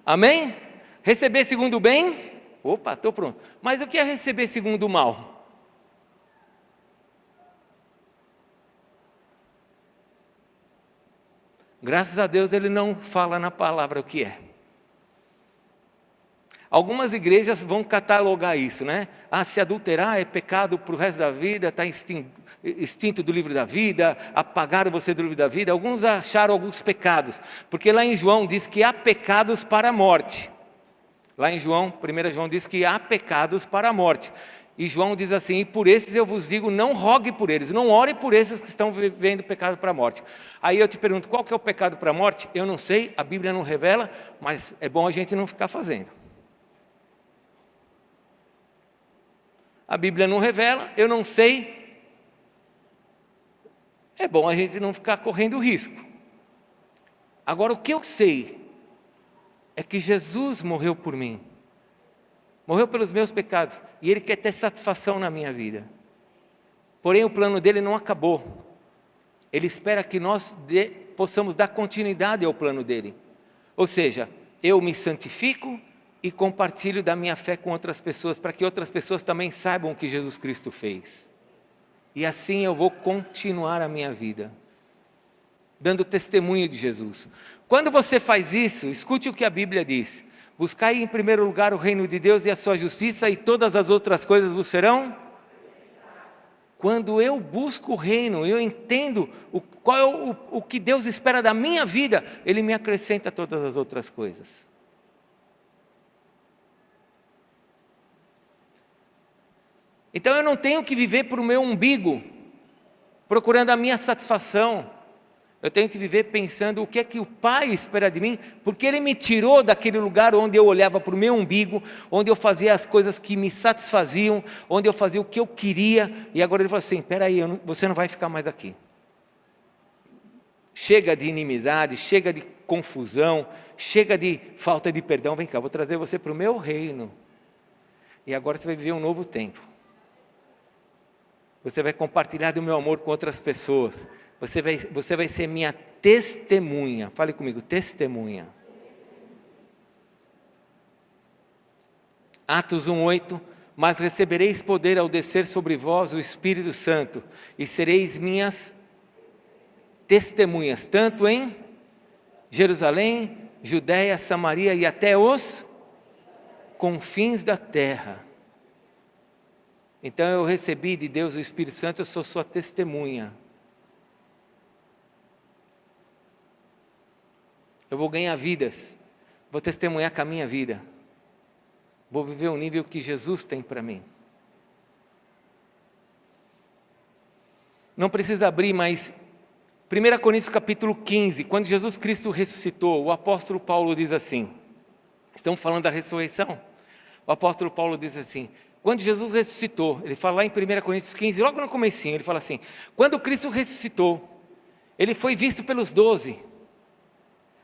Amém? Receber segundo o bem? Opa, estou pronto. Mas o que é receber segundo o mal? Graças a Deus ele não fala na palavra o que é. Algumas igrejas vão catalogar isso, né? Se adulterar é pecado para o resto da vida, está extinto do livro da vida, apagaram você do livro da vida. Alguns acharam alguns pecados, porque lá em João diz que há pecados para a morte. Lá em João, 1 João diz que há pecados para a morte. E João diz assim, e por esses eu vos digo, não rogue por eles, não ore por esses que estão vivendo pecado para a morte. Aí eu te pergunto, qual que é o pecado para a morte? Eu não sei, a Bíblia não revela, mas é bom a gente não ficar fazendo. A Bíblia não revela, eu não sei. É bom a gente não ficar correndo risco. Agora, o que eu sei é que Jesus morreu por mim. Morreu pelos meus pecados. E Ele quer ter satisfação na minha vida. Porém, o plano dele não acabou. Ele espera que nós possamos dar continuidade ao plano dele. Ou seja, eu me santifico e compartilho da minha fé com outras pessoas, para que outras pessoas também saibam o que Jesus Cristo fez. E assim eu vou continuar a minha vida, dando testemunho de Jesus. Quando você faz isso, escute o que a Bíblia diz. Buscai em primeiro lugar o reino de Deus e a sua justiça, e todas as outras coisas vos serão. Quando eu busco o reino, eu entendo qual é o que Deus espera da minha vida, Ele me acrescenta todas as outras coisas. Então eu não tenho que viver para o meu umbigo, procurando a minha satisfação. Eu tenho que viver pensando o que é que o Pai espera de mim, porque Ele me tirou daquele lugar onde eu olhava para o meu umbigo, onde eu fazia as coisas que me satisfaziam, onde eu fazia o que eu queria, e agora Ele falou assim, espera aí, você não vai ficar mais aqui. Chega de inimizade, chega de confusão, chega de falta de perdão, vem cá, vou trazer você para o meu reino. E agora você vai viver um novo tempo. Você vai compartilhar do meu amor com outras pessoas. Você vai ser minha testemunha. Fale comigo, testemunha. Atos 1:8. Mas recebereis poder ao descer sobre vós o Espírito Santo, e sereis minhas testemunhas, tanto em Jerusalém, Judéia, Samaria e até os confins da terra. Então eu recebi de Deus o Espírito Santo, eu sou sua testemunha. Eu vou ganhar vidas, vou testemunhar com a minha vida. Vou viver o nível que Jesus tem para mim. Não precisa abrir, mas 1 Coríntios capítulo 15, quando Jesus Cristo ressuscitou, o apóstolo Paulo diz assim, estamos falando da ressurreição, o apóstolo Paulo diz assim, quando Jesus ressuscitou, ele fala lá em 1 Coríntios 15, logo no comecinho, ele fala assim, quando Cristo ressuscitou, ele foi visto pelos 12,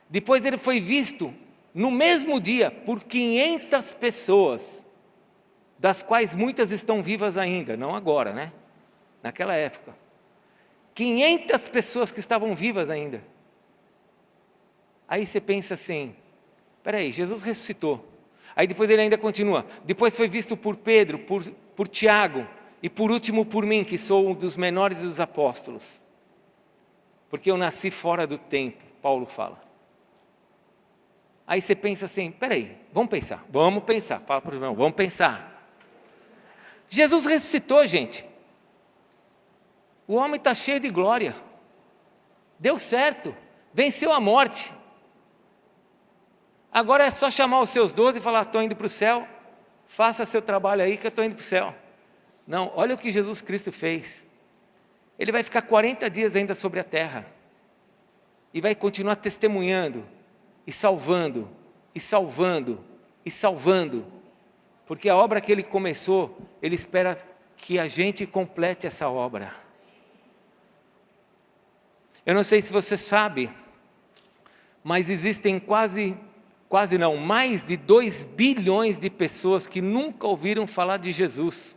Depois ele foi visto no mesmo dia por 500 pessoas, das quais muitas estão vivas ainda, não agora, né? Naquela época. 500 pessoas que estavam vivas ainda. Aí você pensa assim, peraí, Jesus ressuscitou. Aí depois ele ainda continua, depois foi visto por Pedro, por Tiago, e por último por mim, que sou um dos menores dos apóstolos. Porque eu nasci fora do tempo, Paulo fala. Aí você pensa assim, peraí, vamos pensar, fala para o irmão, vamos pensar. Jesus ressuscitou, gente. O homem está cheio de glória. Deu certo, venceu a morte. Agora é só chamar os seus 12 e falar, estou indo para o céu, faça seu trabalho aí que eu estou indo para o céu. Não, olha o que Jesus Cristo fez. Ele vai ficar 40 dias ainda sobre a terra, e vai continuar testemunhando, e salvando, e salvando, e salvando, porque a obra que ele começou, ele espera que a gente complete essa obra. Eu não sei se você sabe, mas existem mais de 2 bilhões de pessoas que nunca ouviram falar de Jesus.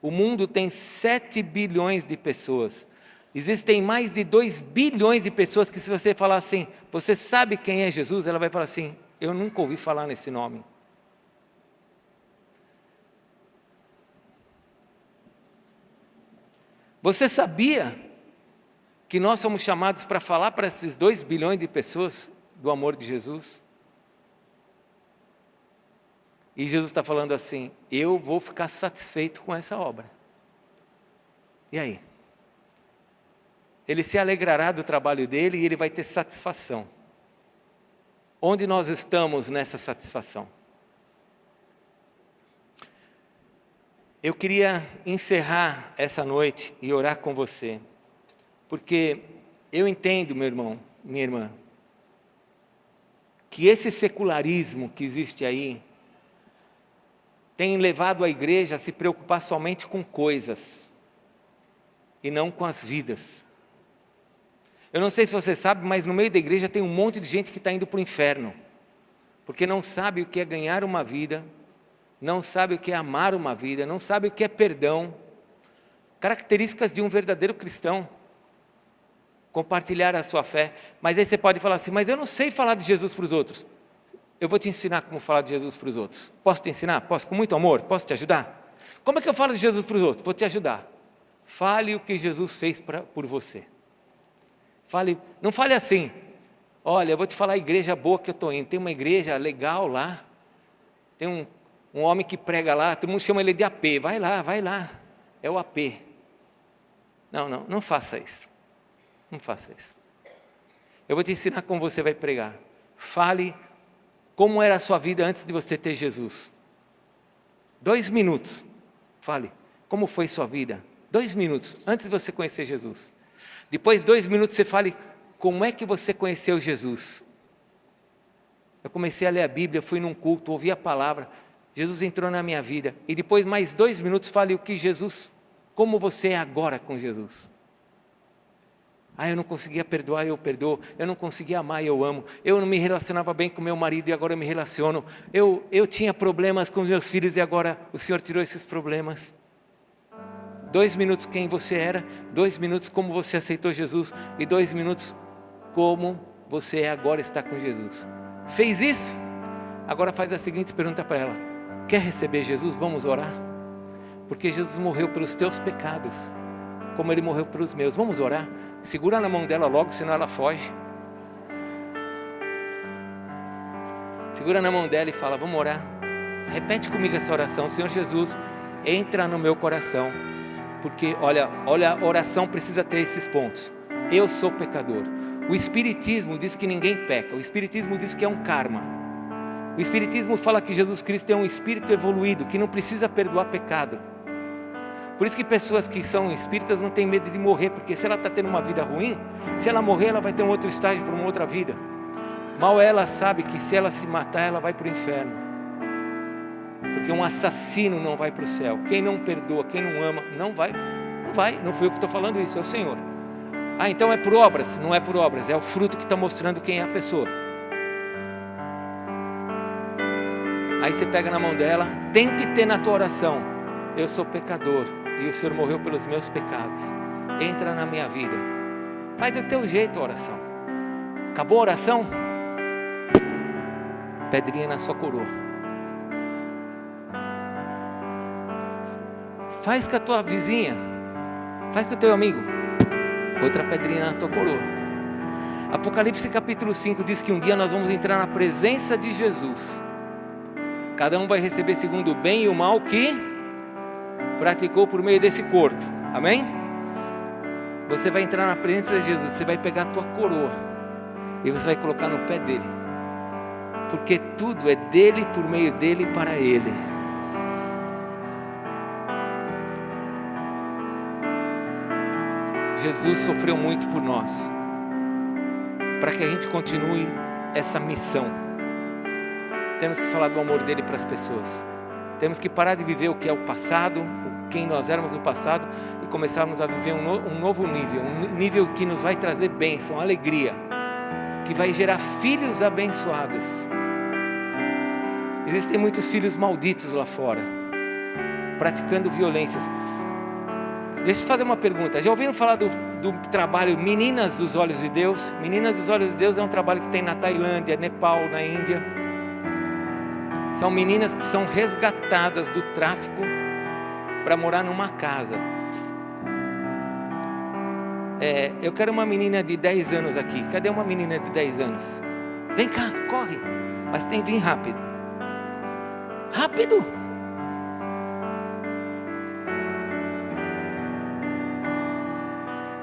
O mundo tem 7 bilhões de pessoas. Existem mais de 2 bilhões de pessoas que, se você falar assim, você sabe quem é Jesus? Ela vai falar assim, eu nunca ouvi falar nesse nome. Você sabia que nós somos chamados para falar para esses 2 bilhões de pessoas do amor de Jesus? E Jesus está falando assim, eu vou ficar satisfeito com essa obra. E aí? Ele se alegrará do trabalho dele e ele vai ter satisfação. Onde nós estamos nessa satisfação? Eu queria encerrar essa noite e orar com você, porque eu entendo, meu irmão, minha irmã, que esse secularismo que existe aí tem levado a igreja a se preocupar somente com coisas e não com as vidas. Eu não sei se você sabe, mas no meio da igreja tem um monte de gente que está indo para o inferno, porque não sabe o que é ganhar uma vida, não sabe o que é amar uma vida, não sabe o que é perdão, características de um verdadeiro cristão, compartilhar a sua fé. Mas aí você pode falar assim, mas eu não sei falar de Jesus para os outros. Eu vou te ensinar como falar de Jesus para os outros. Posso te ensinar? Posso? Com muito amor? Posso te ajudar? Como é que eu falo de Jesus para os outros? Vou te ajudar. Fale o que Jesus fez por você. Não fale assim, olha, eu vou te falar a igreja boa que eu estou indo, tem uma igreja legal lá, tem um homem que prega lá, todo mundo chama ele de AP, vai lá, é o AP. Não faça isso, não faça isso. Eu vou te ensinar como você vai pregar. Fale como era a sua vida antes de você ter Jesus. 2 minutos, fale, como foi sua vida? 2 minutos, antes de você conhecer Jesus. Depois 2 minutos você fale, como é que você conheceu Jesus? Eu comecei a ler a Bíblia, fui num culto, ouvi a palavra, Jesus entrou na minha vida. E depois mais 2 minutos fale o que Jesus, como você é agora com Jesus. Eu não conseguia perdoar, eu perdoo. Eu não conseguia amar, eu amo. Eu não me relacionava bem com meu marido e agora eu me relaciono. Eu tinha problemas com meus filhos e agora o Senhor tirou esses problemas. 2 minutos quem você era, 2 minutos como você aceitou Jesus e 2 minutos como você agora está com Jesus. Fez isso? Agora faz a seguinte pergunta para ela. Quer receber Jesus? Vamos orar? Porque Jesus morreu pelos teus pecados, como Ele morreu pelos meus. Vamos orar? Segura na mão dela logo, senão ela foge. Segura na mão dela e fala, vamos orar? Repete comigo essa oração. Senhor Jesus, entra no meu coração. Porque, olha, a oração precisa ter esses pontos. Eu sou pecador. O Espiritismo diz que ninguém peca. O Espiritismo diz que é um karma. O Espiritismo fala que Jesus Cristo é um espírito evoluído, que não precisa perdoar pecado. Por isso que pessoas que são espíritas não têm medo de morrer, porque se ela está tendo uma vida ruim, se ela morrer, ela vai ter um outro estágio para uma outra vida. Mal ela sabe que se ela se matar, ela vai para o inferno. Porque um assassino não vai para o céu. Quem não perdoa, quem não ama, não vai. Não fui eu que estou falando isso, é o Senhor. Ah, então é por obras? Não é por obras, é o fruto que está mostrando quem é a pessoa. Aí você pega na mão dela, tem que ter na tua oração: eu sou pecador e o Senhor morreu pelos meus pecados, entra na minha vida. Faz do teu jeito a oração. Acabou a oração? Pedrinha na sua coroa. Faz com a tua vizinha, faz com o teu amigo, outra pedrinha na tua coroa. Apocalipse capítulo 5 diz que um dia nós vamos entrar na presença de Jesus. Cada um vai receber segundo o bem e o mal que praticou por meio desse corpo. Amém? Você vai entrar na presença de Jesus, você vai pegar a tua coroa e você vai colocar no pé dele, porque tudo é dele, por meio dele e para ele. Jesus sofreu muito por nós, para que a gente continue essa missão. Temos que falar do amor dele para as pessoas. Temos que parar de viver o que é o passado, quem nós éramos no passado, e começarmos a viver um novo nível, um nível que nos vai trazer bênção, alegria, que vai gerar filhos abençoados. Existem muitos filhos malditos lá fora, praticando violências. Deixa eu fazer uma pergunta. Já ouviram falar do trabalho Meninas dos Olhos de Deus? Meninas dos Olhos de Deus é um trabalho que tem na Tailândia, Nepal, na Índia. São meninas que são resgatadas do tráfico para morar numa casa. Eu quero uma menina de 10 anos aqui. Cadê uma menina de 10 anos? Vem cá, corre. Mas tem que vir rápido. Rápido!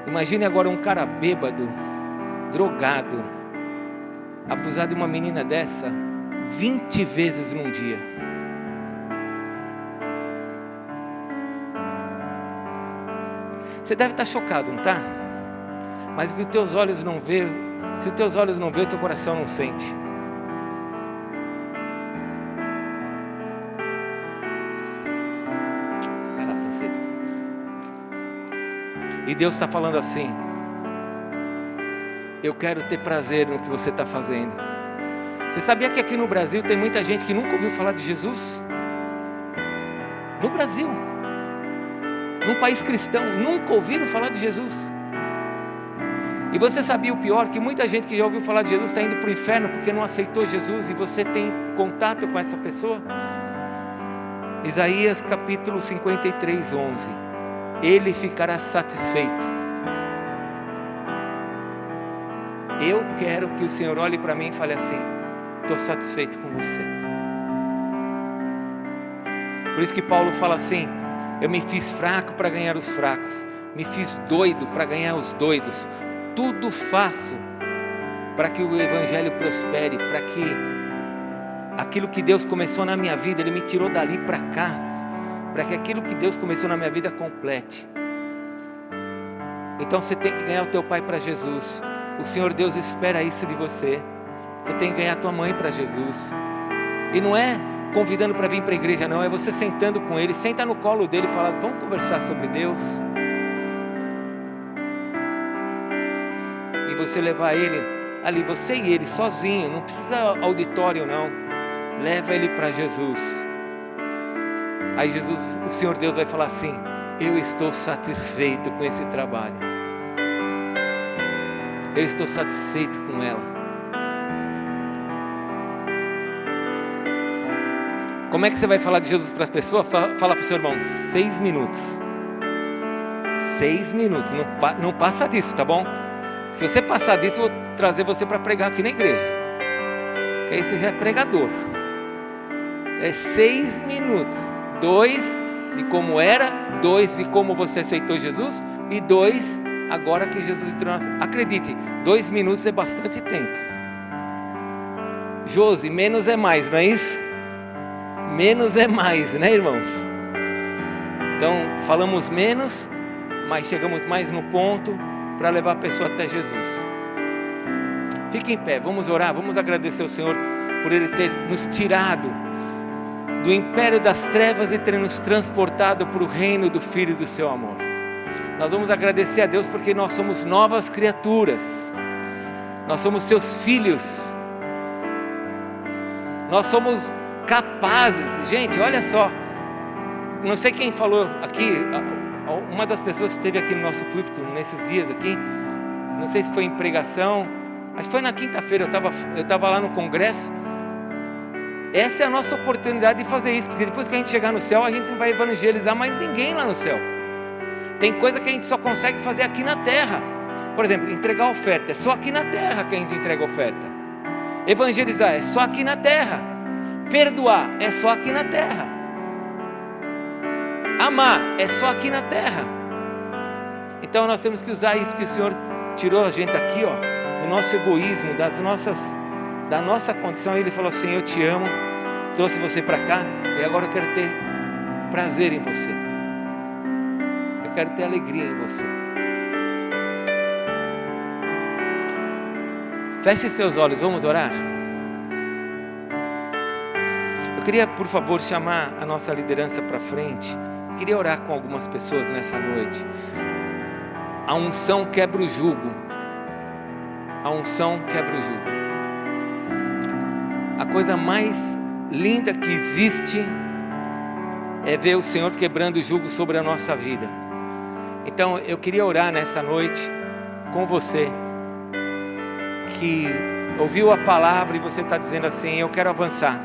Imagine agora um cara bêbado, drogado, abusar de uma menina dessa 20 vezes num dia. Você deve estar chocado, não está? Mas o que os teus olhos não vê, se os teus olhos não vê, o teu coração não sente. Vai lá, princesa. E Deus está falando assim: eu quero ter prazer no que você está fazendo. Você sabia que aqui no Brasil tem muita gente que nunca ouviu falar de Jesus? No Brasil, num país cristão, nunca ouviram falar de Jesus. E você sabia o pior? Que muita gente que já ouviu falar de Jesus está indo para o inferno porque não aceitou Jesus, e você tem contato com essa pessoa? Isaías capítulo 53, 11. Ele ficará satisfeito. Eu quero que o Senhor olhe para mim e fale assim: estou satisfeito com você. Por isso que Paulo fala assim: eu me fiz fraco para ganhar os fracos, me fiz doido para ganhar os doidos. Tudo faço para que o Evangelho prospere, para que aquilo que Deus começou na minha vida, Ele me tirou dali para cá, para que aquilo que Deus começou na minha vida complete. Então você tem que ganhar o teu pai para Jesus. O Senhor Deus espera isso de você. Você tem que ganhar a tua mãe para Jesus. E não é convidando para vir para a igreja, não. É você sentando com ele, senta no colo dele e fala: vamos conversar sobre Deus. E você levar ele ali, você e ele sozinho, não precisa auditório não. Leva ele para Jesus. Aí Jesus, o Senhor Deus vai falar assim: eu estou satisfeito com esse trabalho. Eu estou satisfeito com ela. Como é que você vai falar de Jesus para as pessoas? Fala para o seu irmão: 6 minutos. 6 minutos, não passa disso, tá bom? Se você passar disso, eu vou trazer você para pregar aqui na igreja, que aí você já é pregador. É 6 minutos. 2 de como era, 2 de como você aceitou Jesus, e 2 agora que Jesus entrou. Acredite, 2 minutos é bastante tempo. Josi, menos é mais, não é isso? Menos é mais, né, irmãos? Então, falamos menos, mas chegamos mais no ponto para levar a pessoa até Jesus. Fique em pé, vamos orar, vamos agradecer ao Senhor por Ele ter nos tirado do império das trevas e ter nos transportado para o reino do Filho do seu amor. Nós vamos agradecer a Deus porque nós somos novas criaturas. Nós somos seus filhos. Nós somos capazes. Gente, olha só. Não sei quem falou aqui. Uma das pessoas que esteve aqui no nosso púlpito nesses dias aqui. Não sei se foi em pregação. Mas foi na quinta-feira. Eu estava lá no congresso. Essa é a nossa oportunidade de fazer isso. Porque depois que a gente chegar no céu, a gente não vai evangelizar mais ninguém lá no céu. Tem coisa que a gente só consegue fazer aqui na terra. Por exemplo, entregar oferta. É só aqui na terra que a gente entrega oferta. Evangelizar é só aqui na terra. Perdoar é só aqui na terra. Amar é só aqui na terra. Então nós temos que usar isso que o Senhor tirou a gente aqui, ó, do nosso egoísmo, da nossa condição. Ele falou assim: eu te amo, trouxe você para cá e agora eu quero ter prazer em você. Eu quero ter alegria em você. Feche seus olhos, vamos orar? Eu queria, por favor, chamar a nossa liderança para frente. Queria orar com algumas pessoas nessa noite. A unção quebra o jugo. A unção quebra o jugo. A coisa mais linda que existe é ver o Senhor quebrando o jugo sobre a nossa vida. Então eu queria orar nessa noite com você que ouviu a palavra e você está dizendo assim: eu quero avançar.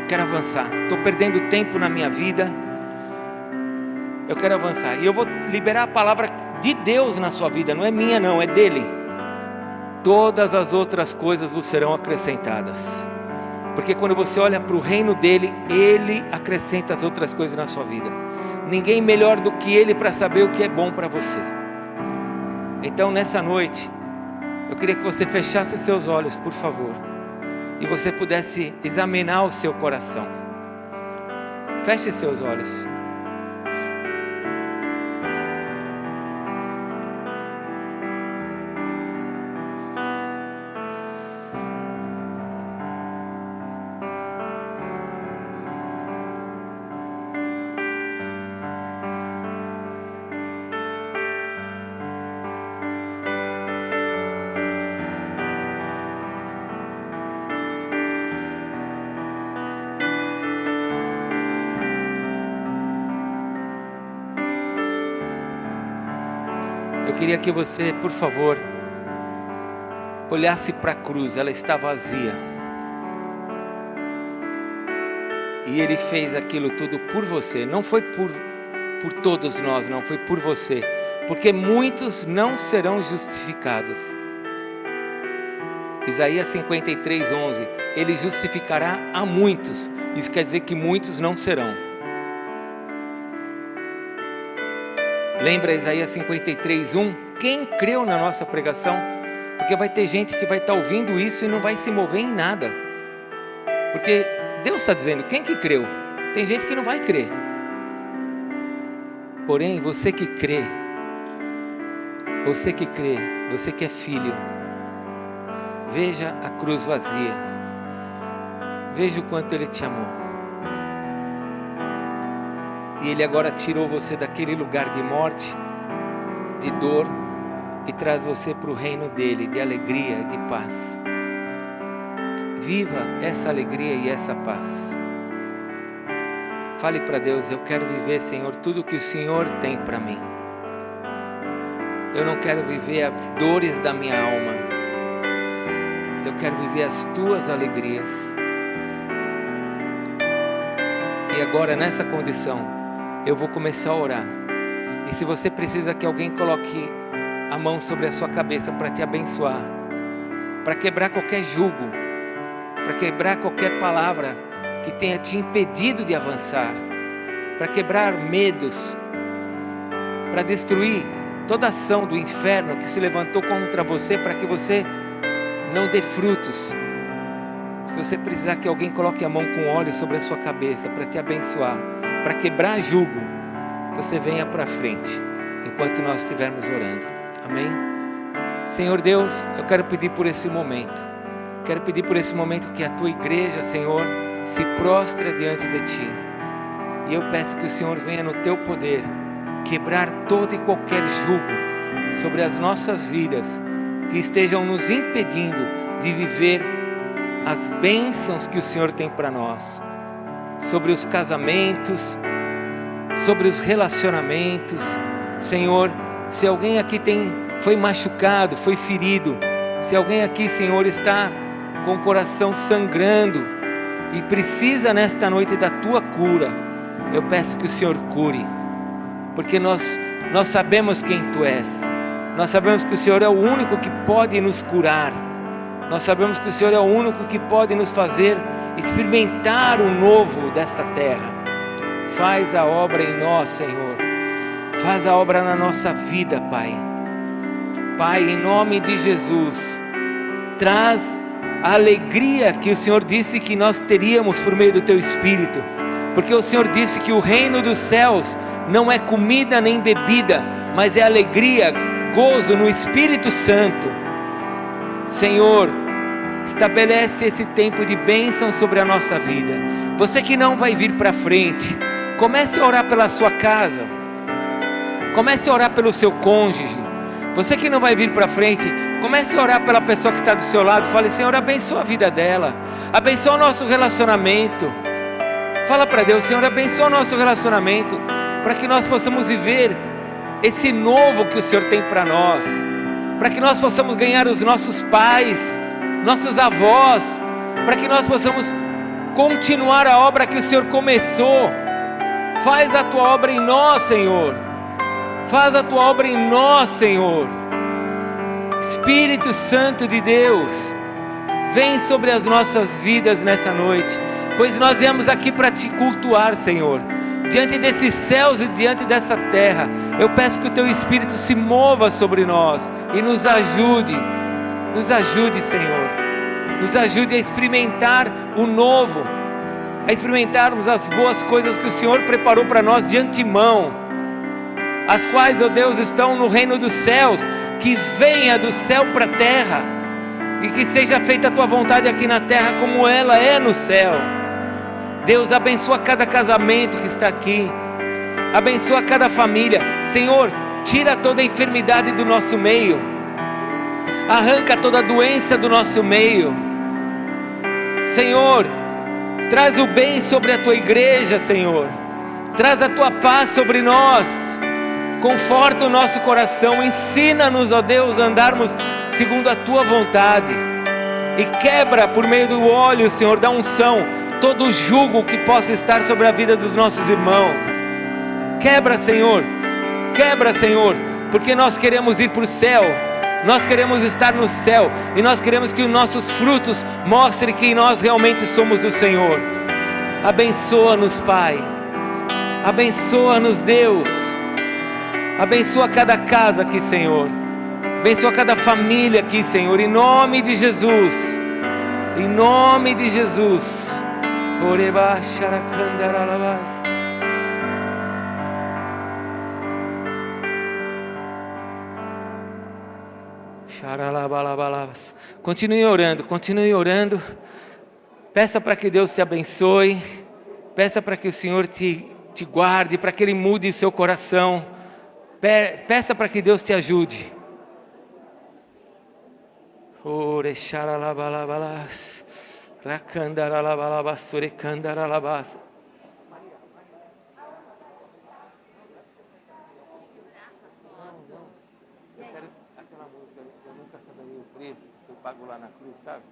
Quero avançar. Estou perdendo tempo na minha vida. Eu quero avançar. E eu vou liberar a palavra de Deus na sua vida. Não é minha não, é dele. Todas as outras coisas vos serão acrescentadas. Porque quando você olha para o reino dele, ele acrescenta as outras coisas na sua vida. Ninguém melhor do que ele para saber o que é bom para você. Então nessa noite, eu queria que você fechasse seus olhos, por favor, e você pudesse examinar o seu coração. Feche seus olhos. Eu queria que você, por favor, olhasse para a cruz. Ela está vazia. E ele fez aquilo tudo por você. Não foi por todos nós, não. Foi por você. Porque muitos não serão justificados. Isaías 53:11. Ele justificará a muitos. Isso quer dizer que muitos não serão. Lembra Isaías 53:1? Quem creu na nossa pregação? Porque vai ter gente que vai estar ouvindo isso e não vai se mover em nada. Porque Deus está dizendo, quem que creu? Tem gente que não vai crer. Porém, você que crê, você que é filho, veja a cruz vazia. Veja o quanto Ele te amou. E Ele agora tirou você daquele lugar de morte, de dor, e traz você para o reino dEle, de alegria e de paz. Viva essa alegria e essa paz. Fale para Deus: eu quero viver, Senhor, tudo que o Senhor tem para mim. Eu não quero viver as dores da minha alma. Eu quero viver as Tuas alegrias. E agora, nessa condição, eu vou começar a orar. E se você precisa que alguém coloque a mão sobre a sua cabeça para te abençoar, para quebrar qualquer jugo, para quebrar qualquer palavra que tenha te impedido de avançar, para quebrar medos, para destruir toda ação do inferno que se levantou contra você, para que você não dê frutos. Se você precisar que alguém coloque a mão com óleo sobre a sua cabeça para te abençoar, para quebrar jugo, você venha para frente, enquanto nós estivermos orando. Amém? Senhor Deus, eu quero pedir por esse momento. Quero pedir por esse momento que a Tua igreja, Senhor, se prostra diante de Ti. E eu peço que o Senhor venha no Teu poder, quebrar todo e qualquer jugo sobre as nossas vidas que estejam nos impedindo de viver as bênçãos que o Senhor tem para nós, sobre os casamentos, sobre os relacionamentos. Senhor, se alguém aqui foi machucado, foi ferido, se alguém aqui, Senhor, está com o coração sangrando e precisa nesta noite da Tua cura, eu peço que o Senhor cure, porque nós sabemos quem Tu és, nós sabemos que o Senhor é o único que pode nos curar, nós sabemos que o Senhor é o único que pode nos fazer experimentar o novo desta terra. Faz a obra em nós, Senhor, faz a obra na nossa vida, Pai. Pai, em nome de Jesus, traz a alegria que o Senhor disse que nós teríamos por meio do Teu Espírito, porque o Senhor disse que o reino dos céus não é comida nem bebida, mas é alegria, gozo no Espírito Santo. Senhor, estabelece esse tempo de bênção sobre a nossa vida. Você que não vai vir para frente, comece a orar pela sua casa, comece a orar pelo seu cônjuge. Você que não vai vir para frente, comece a orar pela pessoa que está do seu lado. Fale: Senhor, abençoa a vida dela, abençoa o nosso relacionamento. Fala para Deus: Senhor, abençoa o nosso relacionamento, para que nós possamos viver esse novo que o Senhor tem para nós, para que nós possamos ganhar os nossos pais, nossos avós, para que nós possamos continuar a obra que o Senhor começou. Faz a Tua obra em nós, Senhor. Faz a Tua obra em nós, Senhor. Espírito Santo de Deus, vem sobre as nossas vidas nessa noite, pois nós viemos aqui para Te cultuar, Senhor. Diante desses céus e diante dessa terra, eu peço que o Teu Espírito se mova sobre nós e nos ajude, Senhor. Nos ajude a experimentar o novo, a experimentarmos as boas coisas que o Senhor preparou para nós de antemão, as quais, ó Deus, estão no reino dos céus. Que venha do céu para a terra, e que seja feita a Tua vontade aqui na terra como ela é no céu. Deus, abençoa cada casamento que está aqui, abençoa cada família. Senhor, tira toda a enfermidade do nosso meio, arranca toda a doença do nosso meio. Senhor, traz o bem sobre a Tua igreja, Senhor. Traz a Tua paz sobre nós. Conforta o nosso coração. Ensina-nos, ó Deus, a andarmos segundo a Tua vontade. E quebra por meio do óleo, Senhor, da unção, todo o jugo que possa estar sobre a vida dos nossos irmãos. Quebra, Senhor, porque nós queremos ir para o céu. Nós queremos estar no céu, e nós queremos que os nossos frutos mostrem que nós realmente somos do Senhor. Abençoa-nos, Pai. Abençoa-nos, Deus. Abençoa cada casa aqui, Senhor. Abençoa cada família aqui, Senhor, em nome de Jesus. Em nome de Jesus. Continue orando. Peça para que Deus te abençoe. Peça para que o Senhor te guarde, para que Ele mude o seu coração. Peça para que Deus te ajude. Pago lá na cruz, sabe?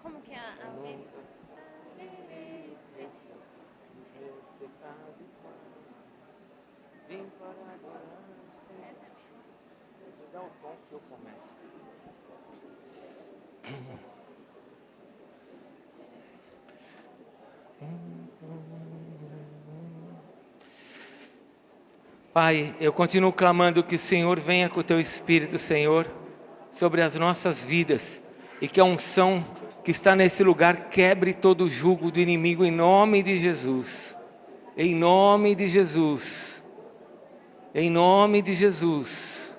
Como que é a letra? Vim para adorar. Dá o tom que eu começo. Pai, eu continuo clamando que o Senhor venha com o Teu Espírito, Senhor, sobre as nossas vidas, e que a unção que está nesse lugar quebre todo o jugo do inimigo em nome de Jesus. Em nome de Jesus. Em nome de Jesus.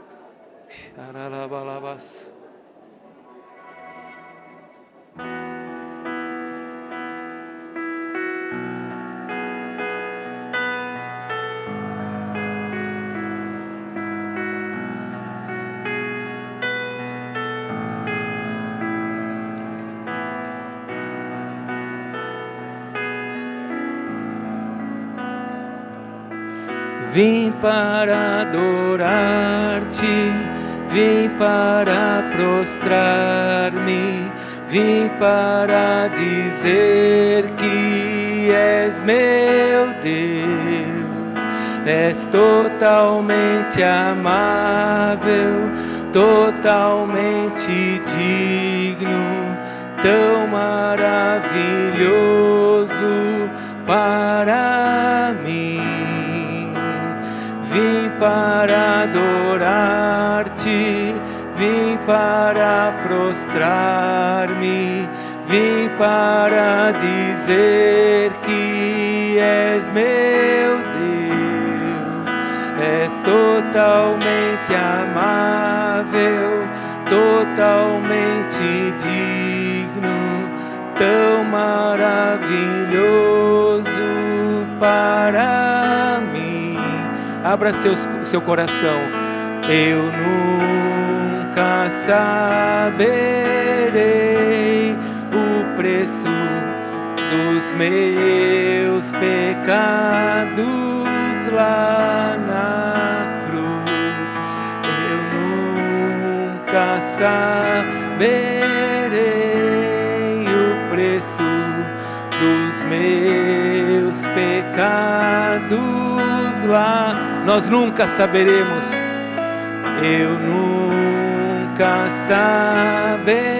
Vim para adorar-te, vim para prostrar-me, vim para dizer que és meu Deus. És totalmente amável, totalmente digno, tão maravilhoso para mim. Vim para adorar-te, vim para prostrar-me, vim para dizer que és meu Deus. És totalmente amável, totalmente digno, tão maravilhoso para mim. Abra seu coração. Eu nunca saberei o preço dos meus pecados lá na cruz. Eu nunca saberei o preço dos meus pecados lá. Nós nunca saberemos. Eu nunca saberei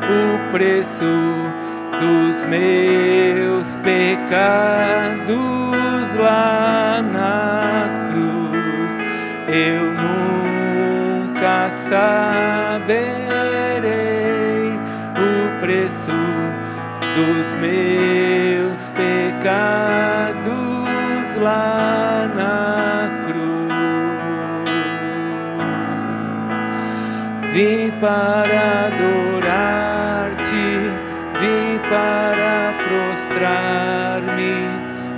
o preço dos meus pecados lá na cruz. Eu nunca saberei o preço dos meus pecados lá na cruz. Vim para adorar-te, vim para prostrar-me,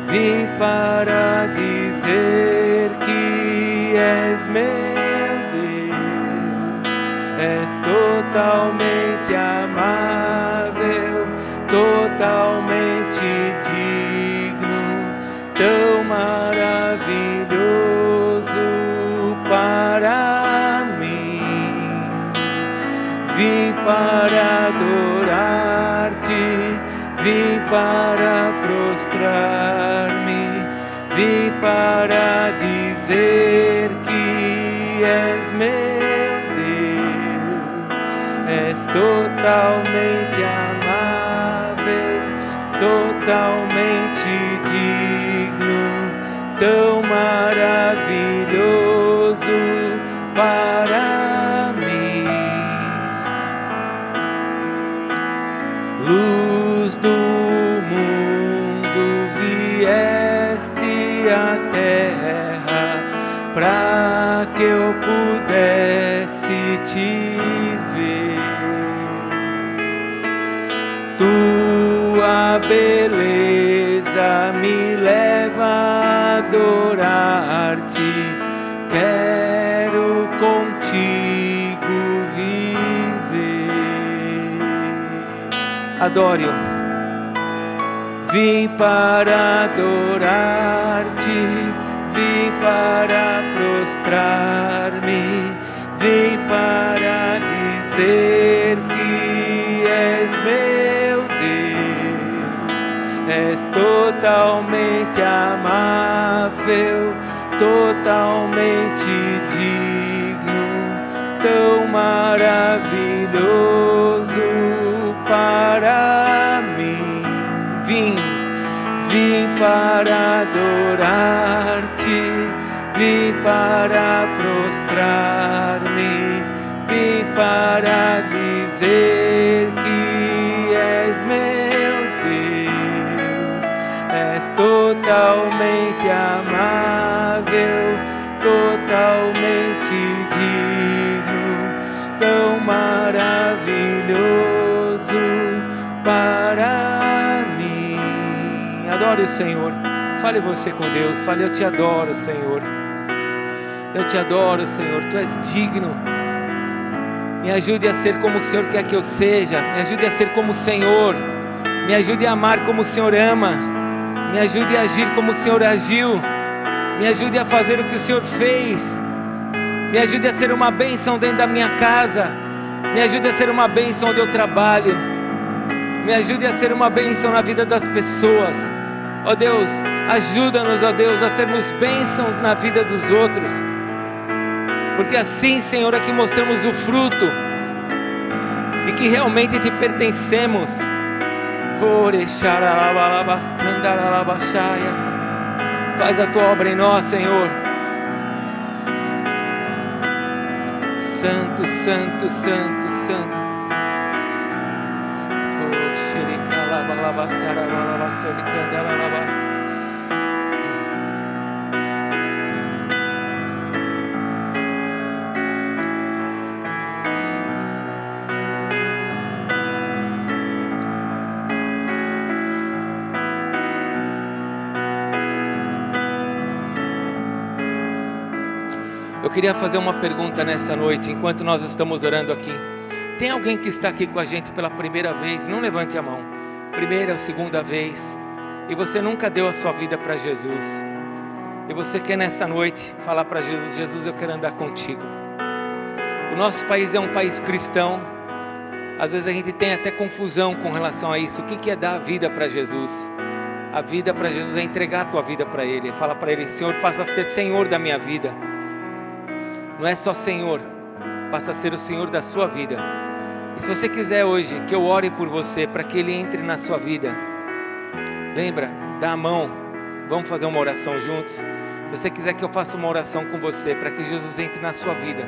vim para dizer que és meu Deus. És totalmente amável, totalmente digno, tão maravilhoso para mim. Vim para adorar-te, vim para prostrar-me, vim para dizer que és meu Deus. És totalmente amável, totalmente digno, tão maravilhoso para mim. Luz do mundo, vieste à terra para que eu pudesse te ver. Tua beleza me leva a adorar-te, quero contigo viver. Adore-o. Vim para adorar-te, vim para prostrar-me, vim para dizer que és meu Deus. És totalmente amável, totalmente digno, tão maravilhoso para mim. Vim para adorar-te, vim para prostrar-me, vim para dizer que és meu Deus. És totalmente amável, totalmente digno, tão maravilhoso para mim. Adore o Senhor. Fale você com Deus. Fale: eu te adoro, Senhor. Eu te adoro, Senhor. Tu és digno. Me ajude a ser como o Senhor quer que eu seja. Me ajude a ser como o Senhor. Me ajude a amar como o Senhor ama. Me ajude a agir como o Senhor agiu. Me ajude a fazer o que o Senhor fez. Me ajude a ser uma bênção dentro da minha casa. Me ajude a ser uma bênção onde eu trabalho. Me ajude a ser uma bênção na vida das pessoas. Ó Deus, ajuda-nos, ó Deus, a sermos bênçãos na vida dos outros. Porque assim, Senhor, é que mostramos o fruto de que realmente te pertencemos. Faz a tua obra em nós, Senhor. Santo, santo, santo, santo. Eu queria fazer uma pergunta nessa noite, enquanto nós estamos orando aqui. Tem alguém que está aqui com a gente pela primeira vez? Não levante a mão. Primeira ou segunda vez. E você nunca deu a sua vida para Jesus. E você quer nessa noite falar para Jesus: Jesus, eu quero andar contigo. O nosso país é um país cristão. Às vezes a gente tem até confusão com relação a isso. O que é dar a vida para Jesus? A vida para Jesus é entregar a tua vida para Ele. Fala para Ele: Senhor, passa a ser Senhor da minha vida. Não é só Senhor, passa a ser o Senhor da sua vida. E se você quiser hoje que eu ore por você, para que Ele entre na sua vida, lembra, dá a mão, vamos fazer uma oração juntos. Se você quiser que eu faça uma oração com você, para que Jesus entre na sua vida,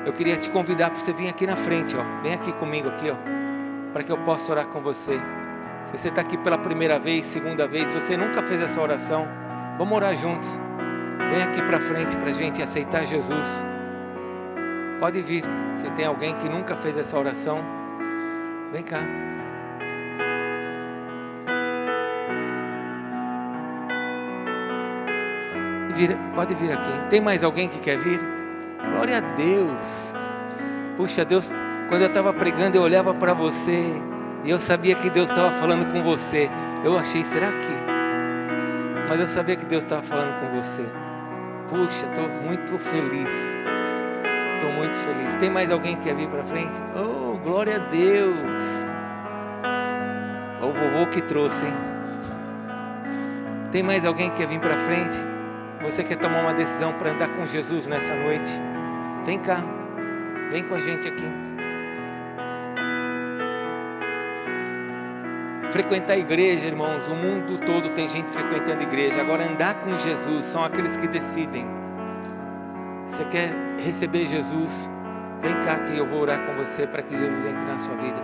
eu queria te convidar para você vir aqui na frente, ó. Vem aqui comigo, aqui, ó, para que eu possa orar com você. Se você está aqui pela primeira vez, segunda vez, você nunca fez essa oração, vamos orar juntos. Vem aqui para frente para a gente aceitar Jesus. Pode vir. Se tem alguém que nunca fez essa oração, vem cá. Pode vir aqui. Tem mais alguém que quer vir? Glória a Deus. Puxa, Deus, quando eu estava pregando, eu olhava para você e eu sabia que Deus estava falando com você. Eu achei, será que? Mas eu sabia que Deus estava falando com você. Puxa, estou muito feliz. Estou muito feliz. Tem mais alguém que quer vir para frente? Oh, glória a Deus. O vovô que trouxe, hein? Tem mais alguém que quer vir para frente? Você quer tomar uma decisão para andar com Jesus nessa noite? Vem cá. Vem com a gente aqui. Frequentar a igreja, irmãos, o mundo todo tem gente frequentando a igreja. Agora, andar com Jesus são aqueles que decidem. Você quer receber Jesus? Vem cá que eu vou orar com você para que Jesus entre na sua vida.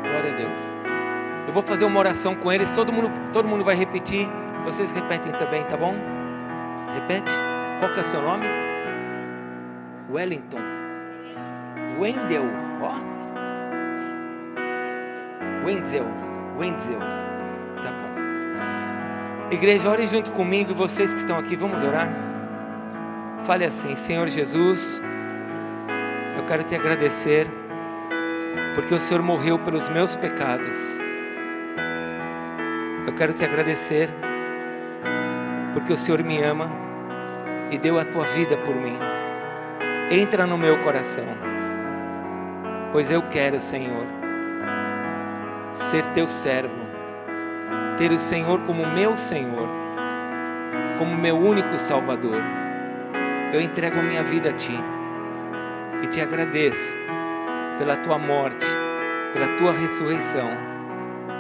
Glória a Deus. Eu vou fazer uma oração com eles. Todo mundo vai repetir. Vocês repetem também, tá bom? Repete. Qual que é o seu nome? Wellington. Wendel. Ó. Wenzel, tá bom. Igreja, ore junto comigo, vocês que estão aqui, vamos orar. Fale assim: Senhor Jesus, eu quero te agradecer, porque o Senhor morreu pelos meus pecados. Eu quero te agradecer, porque o Senhor me ama e deu a tua vida por mim. Entra no meu coração, pois eu quero, Senhor, ser teu servo, ter o Senhor como meu Senhor, como meu único Salvador. Eu entrego a minha vida a Ti e te agradeço pela Tua morte, pela Tua ressurreição.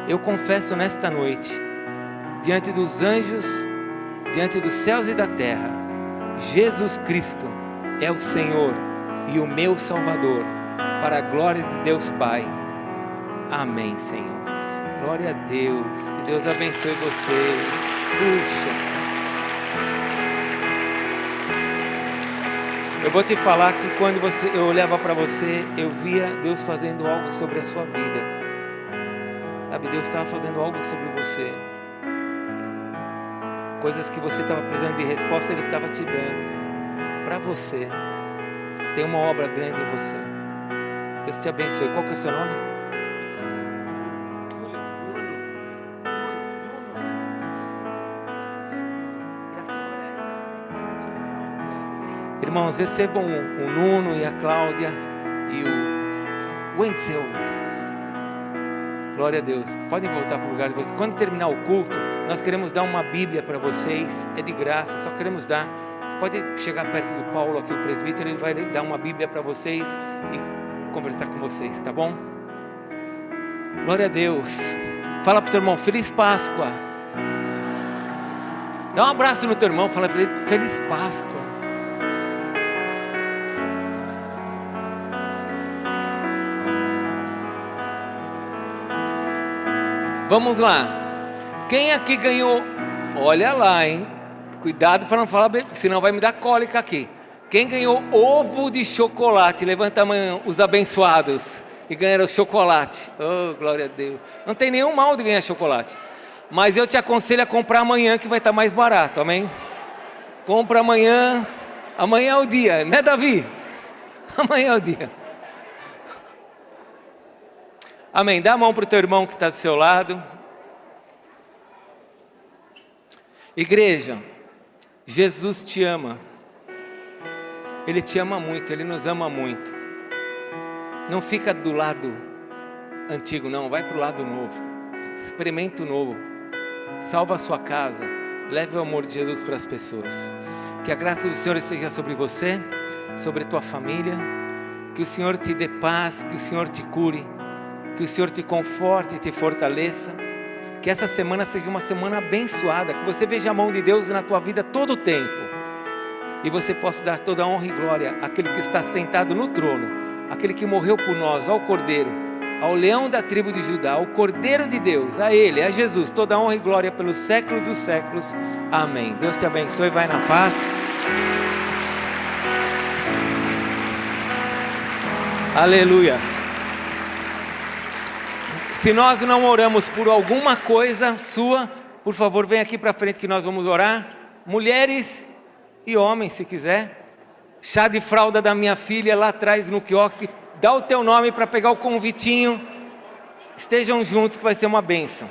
Eu confesso nesta noite, diante dos anjos, diante dos céus e da terra, Jesus Cristo é o Senhor e o meu Salvador, para a glória de Deus Pai. Amém, Senhor. Glória a Deus. Que Deus abençoe você. Puxa. Eu vou te falar que quando eu olhava para você, eu via Deus fazendo algo sobre a sua vida. Sabe, Deus estava fazendo algo sobre você. Coisas que você estava precisando de resposta, Ele estava te dando. Para você. Tem uma obra grande em você. Deus te abençoe. Qual que é o seu nome? irmãos, recebam o Nuno e a Cláudia e o Wenzel. Glória a Deus. Podem voltar para o lugar de vocês. Quando terminar o culto, nós queremos dar uma Bíblia para vocês. É de graça, só queremos dar. Pode chegar perto do Paulo aqui, o presbítero, ele vai dar uma Bíblia para vocês e conversar com vocês, tá bom? Glória a Deus. Fala para o teu irmão, Feliz Páscoa. Dá um abraço no teu irmão, fala para ele, Feliz Páscoa. Vamos lá. Quem aqui ganhou? Olha lá, hein? Cuidado para não falar, senão vai me dar cólica aqui. Quem ganhou ovo de chocolate? Levanta a mão, os abençoados. E ganharam chocolate. Oh, glória a Deus. Não tem nenhum mal de ganhar chocolate. Mas eu te aconselho a comprar amanhã, que vai estar mais barato, amém? Compra amanhã. Amanhã é o dia, né, Davi? Amanhã é o dia. Amém. Dá a mão para o teu irmão que está do seu lado. Igreja, Jesus te ama. Ele te ama muito, Ele nos ama muito. Não fica do lado antigo, não. Vai para o lado novo. Experimenta o novo. Salva a sua casa. Leve o amor de Jesus para as pessoas. Que a graça do Senhor esteja sobre você, sobre a tua família. Que o Senhor te dê paz, que o Senhor te cure. Que o Senhor te conforte e te fortaleça. Que essa semana seja uma semana abençoada. Que você veja a mão de Deus na tua vida todo o tempo. E você possa dar toda a honra e glória àquele que está sentado no trono. Aquele que morreu por nós, ao Cordeiro. Ao leão da tribo de Judá. Ao Cordeiro de Deus. A Ele, a Jesus. Toda a honra e glória pelos séculos dos séculos. Amém. Deus te abençoe. Vai na paz. Aleluia. Se nós não oramos por alguma coisa sua, por favor, vem aqui para frente que nós vamos orar. Mulheres e homens, se quiser. Chá de fralda da minha filha lá atrás no quiosque. Dá o teu nome para pegar o convitinho. Estejam juntos que vai ser uma bênção.